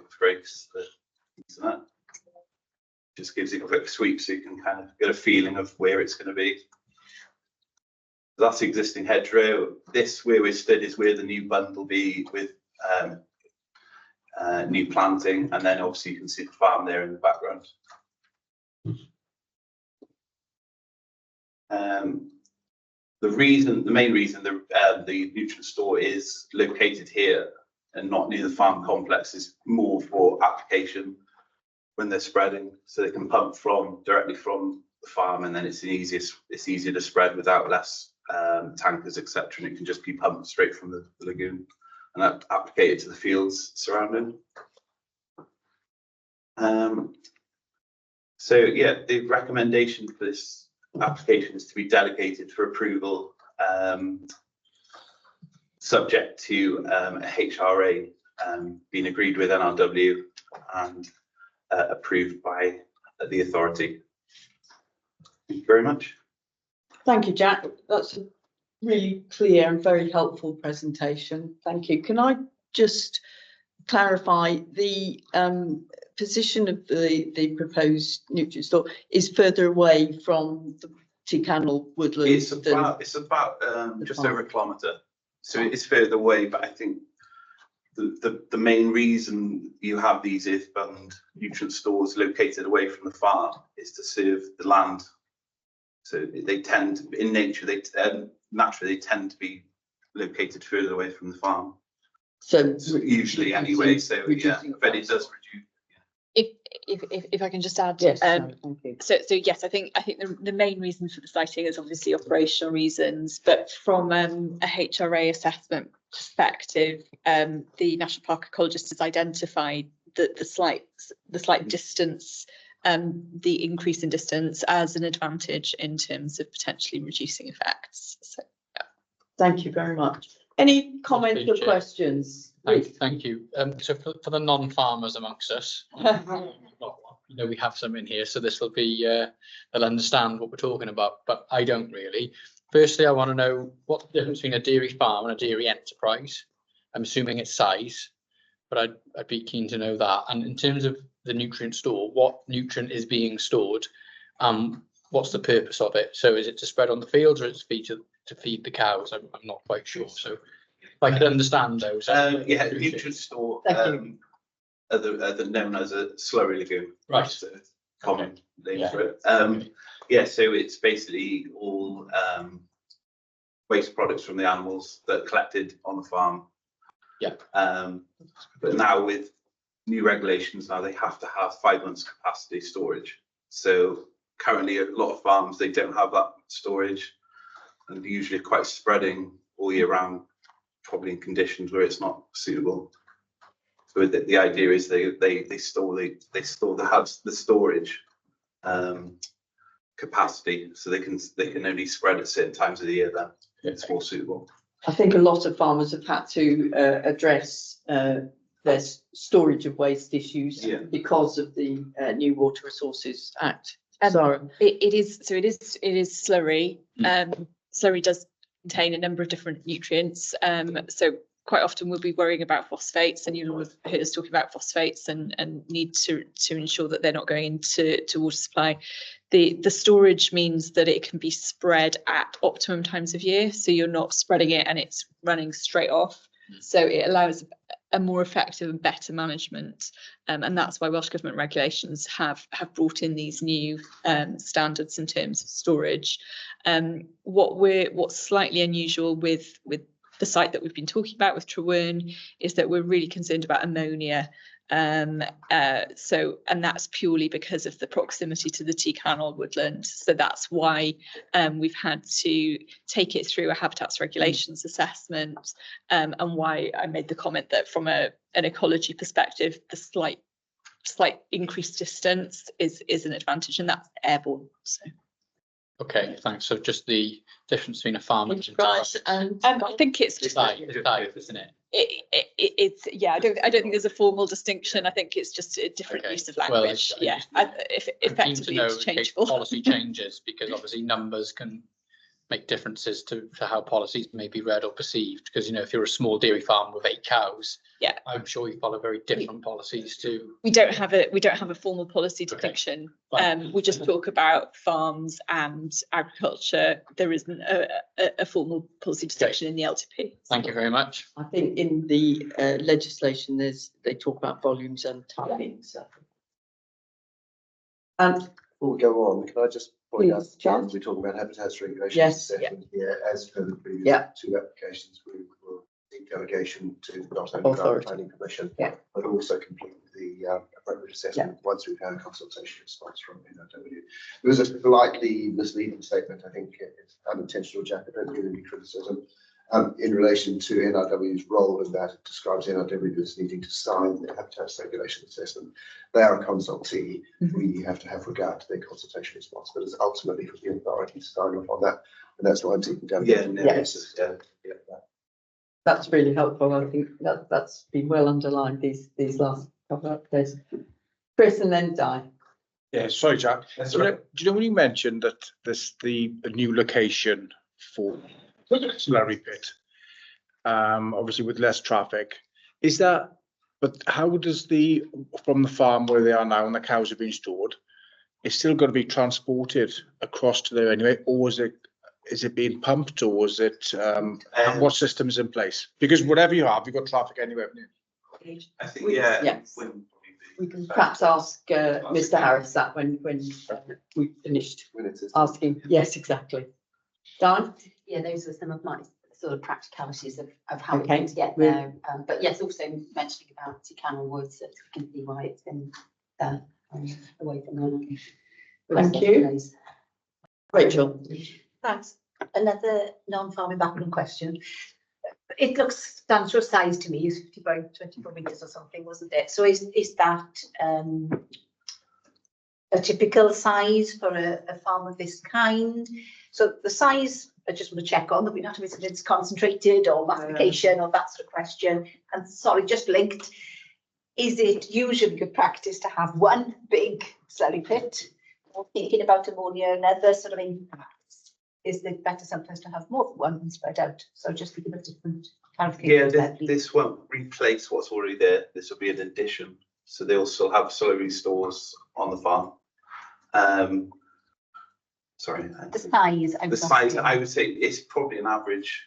Just gives you a quick sweep so you can kind of get a feeling of where it's going to be. That's existing hedgerow. This where we stood is where the new bund will be with new planting, and then obviously you can see the farm there in the background. The main reason the nutrient store is located here and not near the farm complex is more for application when they're spreading, so they can pump directly from the farm, and then it's easier to spread without less tankers, etc. And it can just be pumped straight from the lagoon and applicated to the fields surrounding. So yeah, the recommendation for this application is to be delegated for approval, subject to a HRA being agreed with NRW and approved by the authority. Thank you very much. Thank you, Jack. That's a really clear and very helpful presentation. Thank you. Can I just clarify the position of the proposed nutrient store is further away from the Tyrcannel woodlands? It's about just over a kilometre. So it's further away, but I think the main reason you have these earthbound nutrient stores located away from the farm is to serve the land. So they tend to, in nature, they naturally they tend to be located further away from the farm. So Usually anyway, so yeah, reducing but it does reduce. If I can just add, Yes, Sarah, thank you. so yes, I think the main reason for the siting is obviously operational reasons, but from a HRA assessment perspective, the National Park ecologist has identified that the slight distance, the increase in distance as an advantage in terms of potentially reducing effects. So Thank you very much. Any comments or Chair. questions? Thank you. So for the non-farmers amongst us, you know, we have some in here, so this will be, they'll understand what we're talking about, but I don't really. Firstly, I want to know what the difference between a dairy farm and a dairy enterprise. I'm assuming it's size, but I'd be keen to know that. And in terms of the nutrient store, what nutrient is being stored? What's the purpose of it? So is it to spread on the fields, or is it to feed the cows? I'm not quite sure. So if I could understand those. Yeah, nutrient store, are known as a slurry lagoon. Right. So common name Yeah. for it. Yeah, so it's basically all waste products from the animals that are collected on the farm. Yeah. But now with new regulations, now they have to have 5 months capacity storage. So currently a lot of farms, they don't have that storage, and usually quite spreading all year round, probably in conditions where it's not suitable. So the idea is they store the storage capacity, so they can only spread at certain times of the year. Then it's more suitable. I think a lot of farmers have had to address their storage of waste issues because of the new Water Resources Act. Sorry. it is slurry. Slurry does contain a number of different nutrients. So quite often we'll be worrying about phosphates, and you'll have heard us talking about phosphates and need to ensure that they're not going into water supply. The storage means that it can be spread at optimum times of year, so you're not spreading it and it's running straight off. So it allows a more effective and better management, and that's why Welsh Government regulations have brought in these new standards in terms of storage. What's slightly unusual with the site that we've been talking about with Trewern is that we're really concerned about ammonia. And that's purely because of the proximity to the T-Canol woodland. So that's why we've had to take it through a habitats regulations assessment, and why I made the comment that from an ecology perspective, the slight increased distance is an advantage, and that's airborne. So. Okay, thanks. So just the difference between a farm and I think it's just size, isn't it? It's I don't think there's a formal distinction. I think it's just a different use of language. Well, Effectively interchangeable. Policy changes, because obviously numbers can make differences to how policies may be read or perceived. Because, you know, if you're a small dairy farm with 8 cows, I'm sure you follow very different policies to. We don't have a formal policy distinction. We just talk about farms and agriculture. There isn't a formal policy distinction in the LTP. Thank you very much. I think in the legislation they talk about volumes and timings. And Before we go on, can I just point out, Please, John. we're talking about habitats regulations Yes. assessment here, as per the previous Yeah. 2 applications, we will seek delegation to not only the Authority. planning permission, Yeah. but also complete the appropriate assessment once we've had a consultation response from NRW. There was a slightly misleading statement, I think it's unintentional, Jack, I don't give any criticism, in relation to NRW's role in that. It describes NRW as needing to sign the habitats regulation assessment. They are a consultee. We have to have regard to their consultation response, but it's ultimately for the authority to sign off on that, and that's why I'm taking down. that's really helpful. I think that's been well underlined these last couple of days. Chris and then Di. Yeah, sorry, Jack. Do you know when you mentioned that the new location for slurry pit, obviously with less traffic, is that? But how does from the farm where they are now and the cows are being stored, it's still got to be transported across to there anyway, or is it being pumped, or is it what system is in place? Because whatever you have, you've got traffic anyway, haven't you? I think when We can perhaps ask Mr Harris that when we finished asking. Yes, exactly. Di? Yeah, those are some of my sort of practicalities of how we're Okay, going to get we'll- there. But yes, also mentioning about Canal Woods, that we can see why it's been away from the Thank you. Rachel? Thanks. Another non-farming background question. It looks down to a size to me, is 50 by 24 meters or something, wasn't it? So is that a typical size for a farm of this kind? So the size, I just want to check on that we don't have if it's concentrated or massification or that sort of question. And sorry, just linked. Is it usually good practice to have one big slurry pit? Or thinking about ammonia and other sort of impacts, is it better sometimes to have more than one and spread out? So just to give a different clarification. Yeah, this won't replace what's already there. This will be an addition. So they'll still have slurry stores on the farm. Sorry. The size. The size, I would say it's probably an average.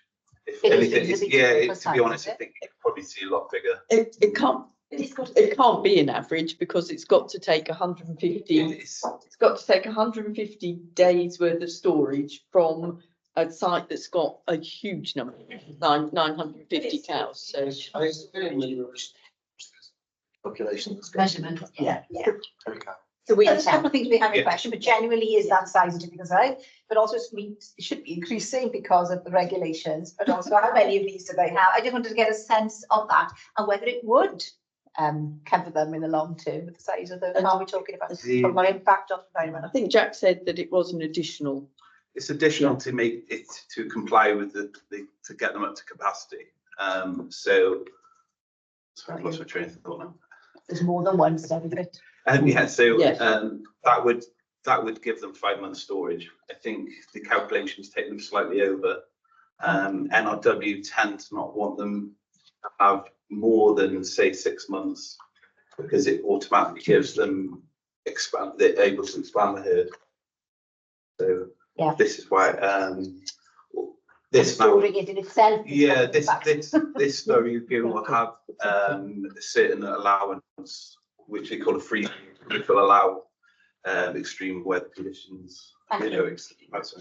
If It is anything, reasonably it's, yeah, typical to size, be honest, is I it? think you could probably see a lot bigger. It can't. It can't be an average because it's got to take 150. It's got to take 150 days worth of storage from a site that's got a huge number, 950 cows. So I think it's population. Measurement. yeah. Yeah. Okay. So there's a couple of things we have in Yeah. question, but generally is that size a typical size? But also it should be increasing because of the regulations, but also how many of these do they have? I just wanted to get a sense of that and whether it would cover them in the long term with the size of the farm we're talking about, from an impact on the environment. I think Jack said that it was an additional. It's additional Yeah. to make it to comply with the to get them up to capacity. So sorry, I lost my train of thought now. There's more than one slurry pit. Yeah, so Yes. that would give them 5 months storage. I think the calculations take them slightly over. NRW tend to not want them to have more than say 6 months because it automatically gives them they're able to expand the herd. So Yeah. this is why this now. Storing it in itself. is Yeah, one of the this story will have a certain allowance, which they call a free, which will allow extreme weather conditions. Thank You know, That's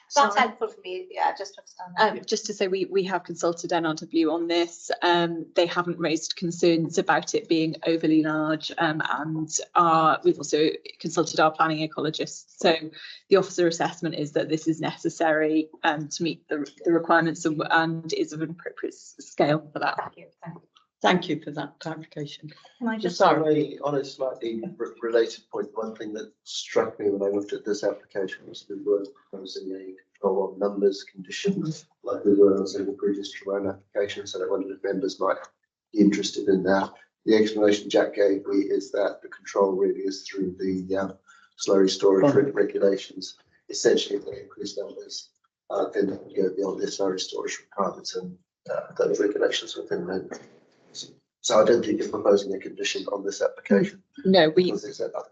Sorry. helpful for me, yeah, just to understand that. Just to say, we have consulted NRW on this. They haven't raised concerns about it being overly large, and we've also consulted our planning ecologists. So the officer assessment is that this is necessary to meet the requirements and is of an appropriate scale for that. Thank you. Thank you for that clarification. Can I just, Sorry. On a slightly related point, one thing that struck me when I looked at this application was we were proposing a control on numbers conditions like we were on the previous Jerome application. So I wondered if members might be interested in that. The explanation Jack gave me is that the control really is through the slurry storage regulations. Essentially, if they increase numbers, then they can go beyond their slurry storage requirements and those regulations within them. So I don't think you're proposing a condition on this application. No, Because it's that other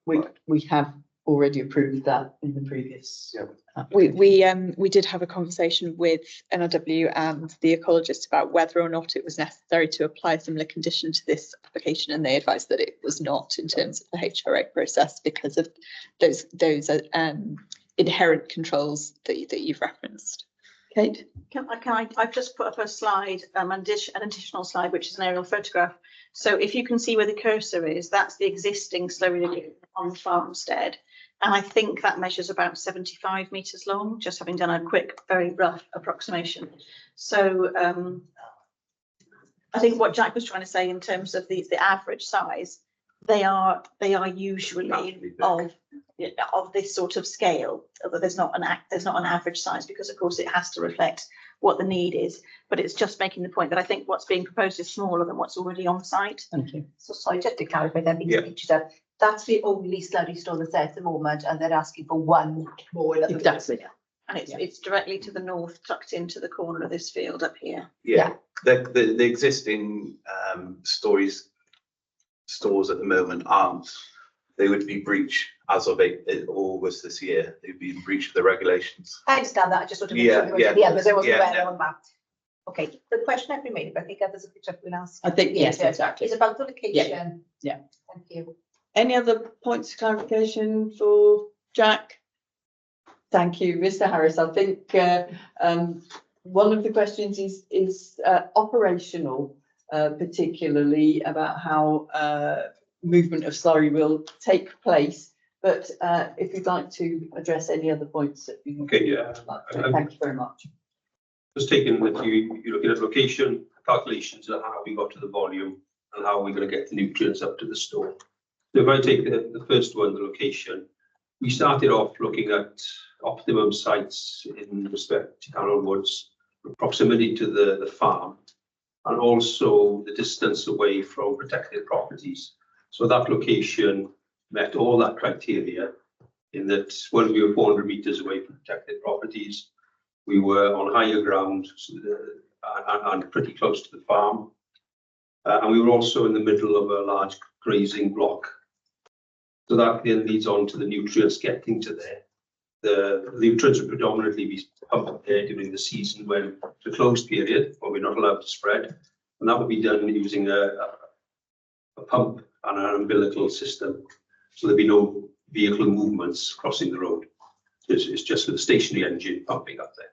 control. We have already approved that in the previous. Yeah. we did have a conversation with NRW and the ecologist about whether or not it was necessary to apply a similar condition to this application, and they advised that it was not in terms of the HRA process because of those inherent controls that you've referenced. Kate? I've just put up a slide, an additional slide, which is an aerial photograph. So if you can see where the cursor is, that's the existing slurry lagoon on the farmstead. And I think that measures about 75 metres long, just having done a quick, very rough approximation. So I think what Jack was trying to say in terms of the average size, they are usually of this sort of scale. Although there's not an average size, because of course it has to reflect what the need is. But it's just making the point that I think what's being proposed is smaller than what's already on site. Thank you. So sorry, just to clarify that, because pictures up, that's the only slurry store that's there at the moment, and they're asking for one more. Exactly. And it's directly to the north, tucked into the corner of this field up here. Yeah, the existing stores at the moment aren't. They would be breach as of August this year. They'd be in breach of the regulations. I understand that, I just want to make sure there was I wasn't aware on that. Okay, the question I've been made, but I think others have picked up and asked. I think, yes, exactly. Is about the location. Yeah. Thank you. Any other points of clarification for Jack? Thank you, Mr. Harris. I think one of the questions is operational, particularly about how movement of slurry will take place. But if you'd like to address any other points that you Okay, yeah. thank you very much. Just taking that you're looking at location, calculations of how we got to the volume and how we're going to get the nutrients up to the store. So if I take the first one, the location, we started off looking at optimum sites in respect to Carroll Woods, proximity to the farm, and also the distance away from protected properties. So that location met all that criteria in that when we were 400 metres away from protected properties, we were on higher ground and pretty close to the farm. And we were also in the middle of a large grazing block. So that then leads on to the nutrients getting to there. The nutrients would predominantly be pumped there during the season when the closed period, when we're not allowed to spread. And that would be done using a pump and an umbilical system. So there'd be no vehicle movements crossing the road. It's just with the stationary engine pumping up there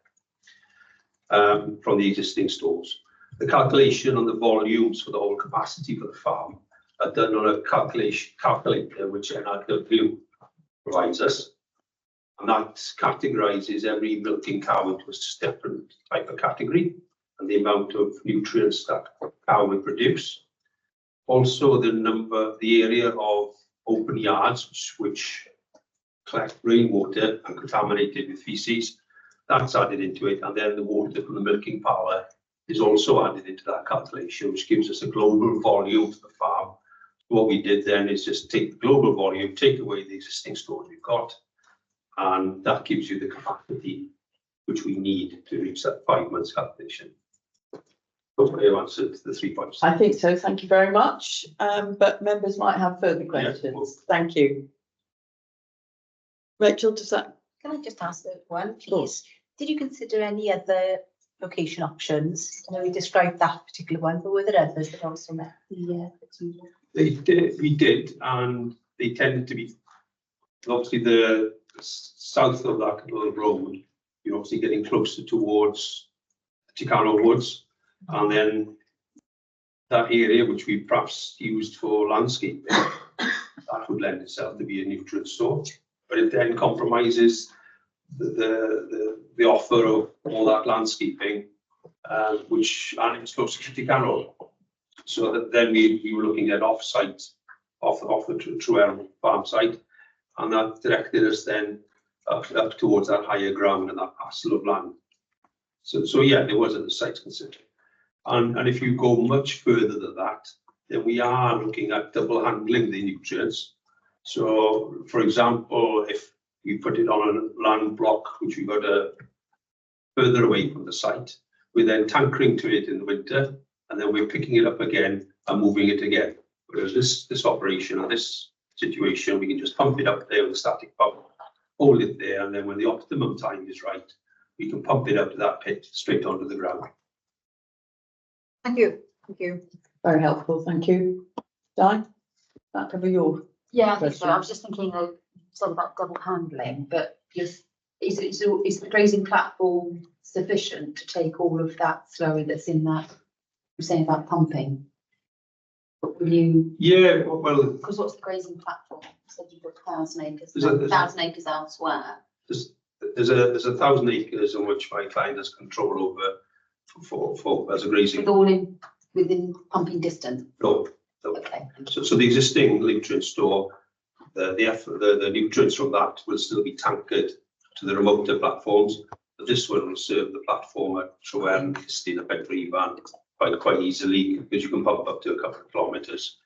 from the existing stores. The calculation on the volumes for the whole capacity for the farm are done on a calculator which NRW provides us. And that categorizes every milking cow into a different type of category and the amount of nutrients that cow will produce. Also the area of open yards which collect rainwater and contaminate it with feces, that's added into it, and then the water from the milking parlour is also added into that calculation, which gives us a global volume for the farm. What we did then is just take the global volume, take away the existing stores we've got, and that gives you the capacity which we need to reach that 5 months calculation. Hopefully I've answered the 3 points. I think so. Thank you very much. But members might have further questions. well. Thank you. Rachel, does that? Can I just ask one, please? Did you consider any other location options? I know we described that particular one, but were there others that also met the criteria? We did, and they tended to be obviously the south of that little road. You're obviously getting closer towards Carroll Woods, and then that area which we perhaps used for landscaping, that would lend itself to be a nutrient store. But it then compromises the offer of all that landscaping, and it's close to Carroll. So that then we were looking at off-site, off the Truell farm site, and that directed us then up towards that higher ground and that parcel of land. So yeah, there was a site considered. And if you go much further than that, then we are looking at double handling the nutrients. So, for example, if we put it on a land block which we got further away from the site, we're then tankering to it in the winter, and then we're picking it up again and moving it again. Whereas this operation or this situation, we can just pump it up there with a static pump, hold it there, and then when the optimum time is right, we can pump it out to that pit straight onto the ground. Thank you. Thank you. Very helpful. Thank you. Di, that cover your Yeah, I think so. question? I was just thinking of sort of about double handling, but is the grazing platform sufficient to take all of that slurry that's in that? You're saying about pumping. But will you? Yeah, well, Because what's the grazing platform? You said you've got 1,000 acres. There's a- 1,000 acres elsewhere. there's 1,000 acres in which my client has control over for as a grazing. With all within pumping distance. No. Okay. So the existing nutrient store, the nutrients from that will still be tankered to the remoter platforms. But this one will serve the platform at Trowen, Kistin, and Bedford quite easily, because you can pump up to a couple of kilometres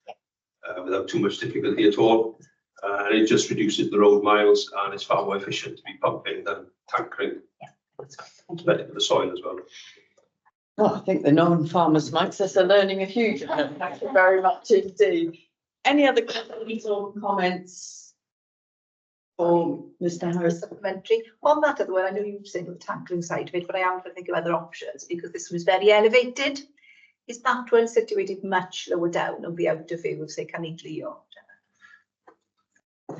without too much difficulty at all. And it just reduces the road miles, and it's far more efficient to be pumping than tankering. Yeah, that's great. Thank you. Better for the soil as well. Well, I think the non-farmers amongst us are learning a huge amount. Thank you very much indeed. Any other questions or comments for Mr. Harris? Supplementary. On that other one, I know you've said the tackling side of it, but I am trying to think of other options because this was very elevated. Is that one situated much lower down and be out of view of, say, Caniglia or whatever?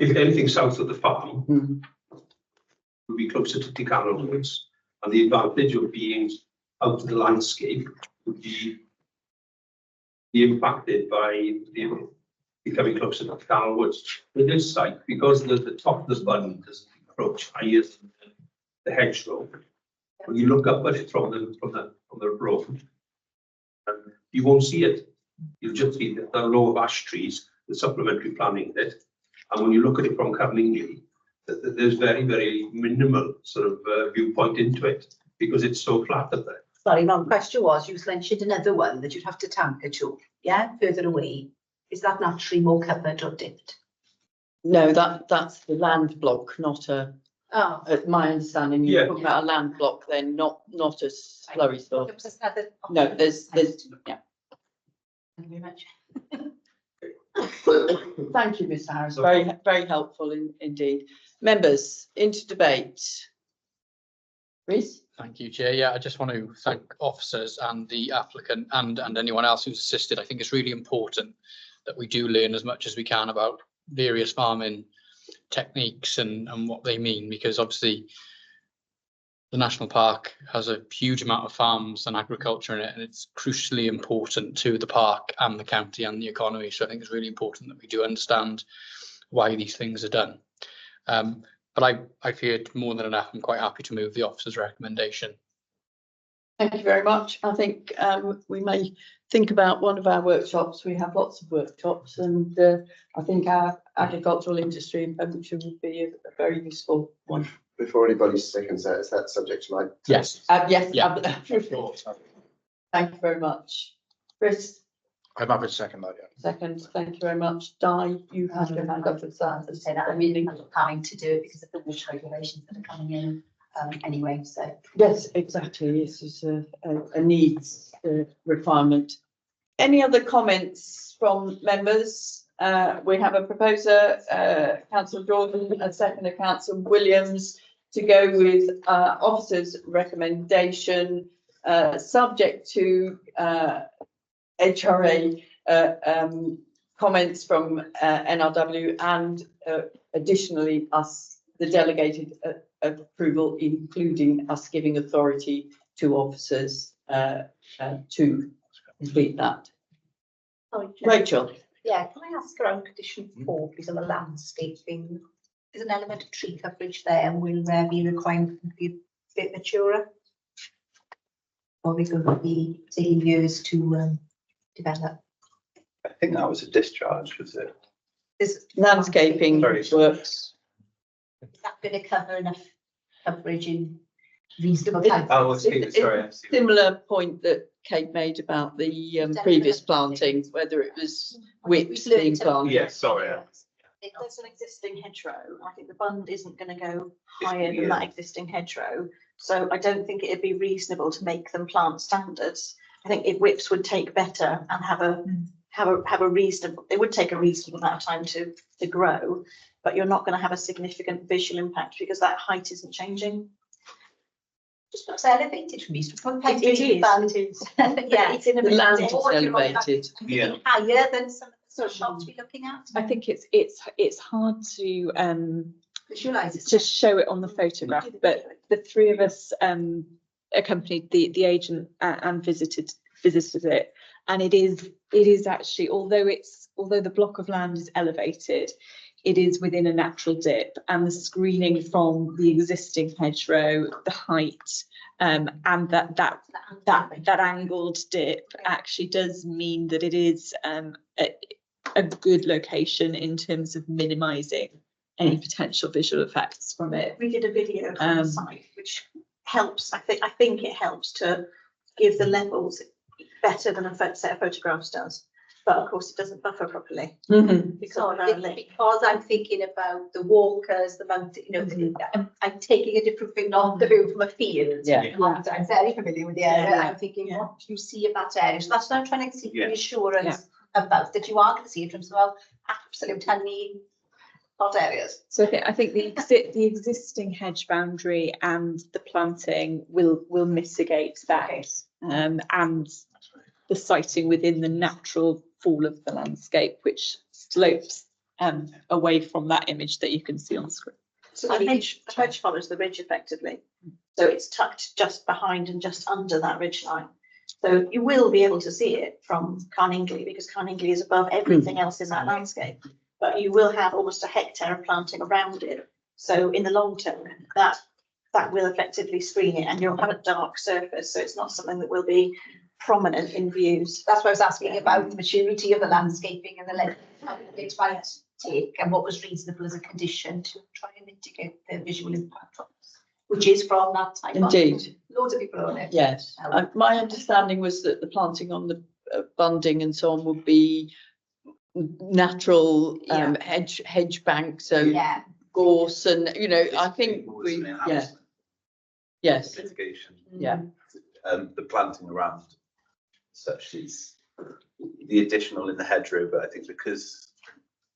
if anything south of the farm, Mm. would be closer to Dicanol Woods. And the advantage of being out of the landscape would be impacted by the becoming closer to Dicanol Woods. With this site, because the top of the bund doesn't approach higher than the hedgerow, when you look up at it from the road, you won't see it. You'll just see the row of ash trees, the supplementary planting in it. And when you look at it from Carlingley, there's very, very minimal sort of viewpoint into it because it's so flat up there. Sorry, my question was, you mentioned another one that you'd have to tamper to, yeah, further away. Is that naturally more covered or dipped? No, that's the land block, not a, Oh. my understanding, Yeah. you're talking about a land block then, not a slurry store. There was another- No, there's, yeah. Thank you very much. Thank you, Mr Harris, very helpful indeed. Members, into debate. Reece? Thank you, Chair. Yeah, I just want to thank officers and the applicant and anyone else who's assisted. I think it's really important that we do learn as much as we can about various farming techniques and what they mean, because obviously the national park has a huge amount of farms and agriculture in it, and it's crucially important to the park and the county and the economy. So I think it's really important that we do understand why these things are done. But I've heard more than enough. I'm quite happy to move the officer's recommendation. Thank you very much. I think we may think about one of our workshops. We have lots of workshops, and I think our agricultural industry in Pembrokeshire would be a very useful one. Before anybody seconds that, is that subject to my? Yes. Yes. Yeah. Thank you very much. Chris, I'm happy to second that, yeah. second. Thank you very much. Di, you had your hand up as that. Say that, I'm really planning to do it because of the water regulations that are coming in anyway, so. Yes, exactly. This is a needs requirement. Any other comments from members? We have a proposer, Councillor Jordan, a seconder, Councillor Williams, to go with officer's recommendation, subject to HRA comments from NRW and additionally us, the delegated approval, including us giving authority to officers to complete that. Rachel. Yeah, can I ask around condition 4, please, on the landscaping? There's an element of tree coverage there, and will there be requirement to be a bit maturer? Or are we going to be taking years to develop? I think that was a discharge, was it? Is Landscaping Sorry. works. that going to cover enough coverage in reasonable It- time? Oh, It's a similar point that Kate made about the previous planting, whether it was whips being planted. Yes, sorry. There's an existing hedgerow. I think the bund isn't going to go higher than that existing hedgerow. So I don't think it'd be reasonable to make them plant standards. I think if whips would take better and have a reasonable, it would take a reasonable amount of time to grow, but you're not going to have a significant visual impact because that height isn't changing. Just looks elevated from me. It is. Yeah, It's in a The land is Or you're on elevated. Yeah. higher than some of the sort of shots we're looking at. I think it's hard to Visualize it. to show it on the photograph, but the three of us accompanied the agent and visited it, and it is actually, although the block of land is elevated, it is within a natural dip, and the screening from the existing hedgerow, the height, and that angled dip actually does mean that it is a good location in terms of minimising any potential visual effects from it. We did a video from the site, which helps. I think it helps to give the levels better than a set of photographs does. But of course, it doesn't buffer properly. Because I'm thinking about the walkers, the mountain, I'm taking a different view, not the view from a field. Yeah. I'm very familiar with the area. Yeah. I'm thinking, what do you see in that area? So that's what I'm trying to seek Yeah. reassurance about, that you are going to see in terms of, well, absolute tiny hot areas. So I think the existing hedge boundary and the planting will mitigate that, and the siting within the natural fall of the landscape, which slopes away from that image that you can see on screen. So the hedge follows the ridge effectively. So it's tucked just behind and just under that ridge line. So you will be able to see it from Carningley because Carningley is above everything else in that landscape. But you will have almost a hectare of planting around it. So in the long term, that will effectively screen it and you'll have a dark surface. So it's not something that will be prominent in views. That's why I was asking about the maturity of the landscaping and the length it might take and what was reasonable as a condition to try and mitigate the visual impact from this, which is from that type. Indeed. Loads of people on it. Yes, my understanding was that the planting on the bunding and so on would be natural hedge bank, so Yeah. gorse and, you know, I think we, yes, Mitigation. yeah. The planting around such is the additional in the hedgerow, but I think because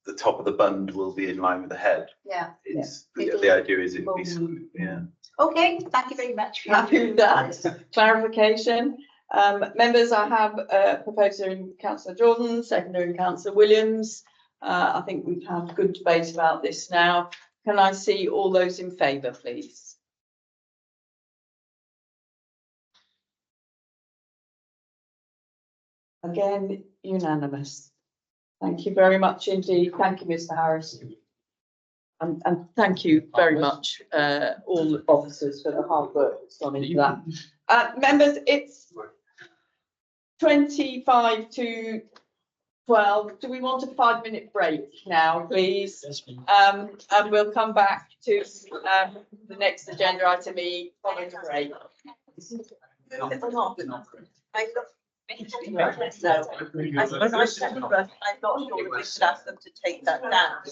the top of the bund will be in line with the head, Yeah. it's, the idea is it would be, Okay, thank you very much. Happy with that clarification. Members, I have a proposer in Councillor Jordan, seconder in Councillor Williams. I think we've had good debate about this now. Can I see all those in favour, please? Again, unanimous. Thank you very much indeed. Thank you, Mr Harris. And thank you very much, all the officers for the hard work that's gone into that. Members, it's 25 to 12. Do we want a 5-minute break now, please? And we'll come back to the next agenda item following the break. No, I suppose I said, but I'm not sure that we should ask them to take that down.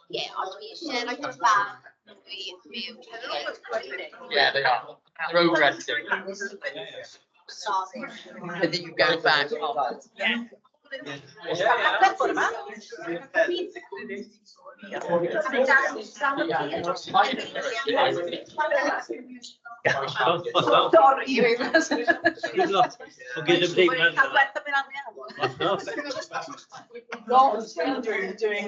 Yeah, I'll be sharing like a bath. Yeah, they are. They're over-edited. And then you go back. Yeah. Good luck. I'll get them big man. Lots of children doing.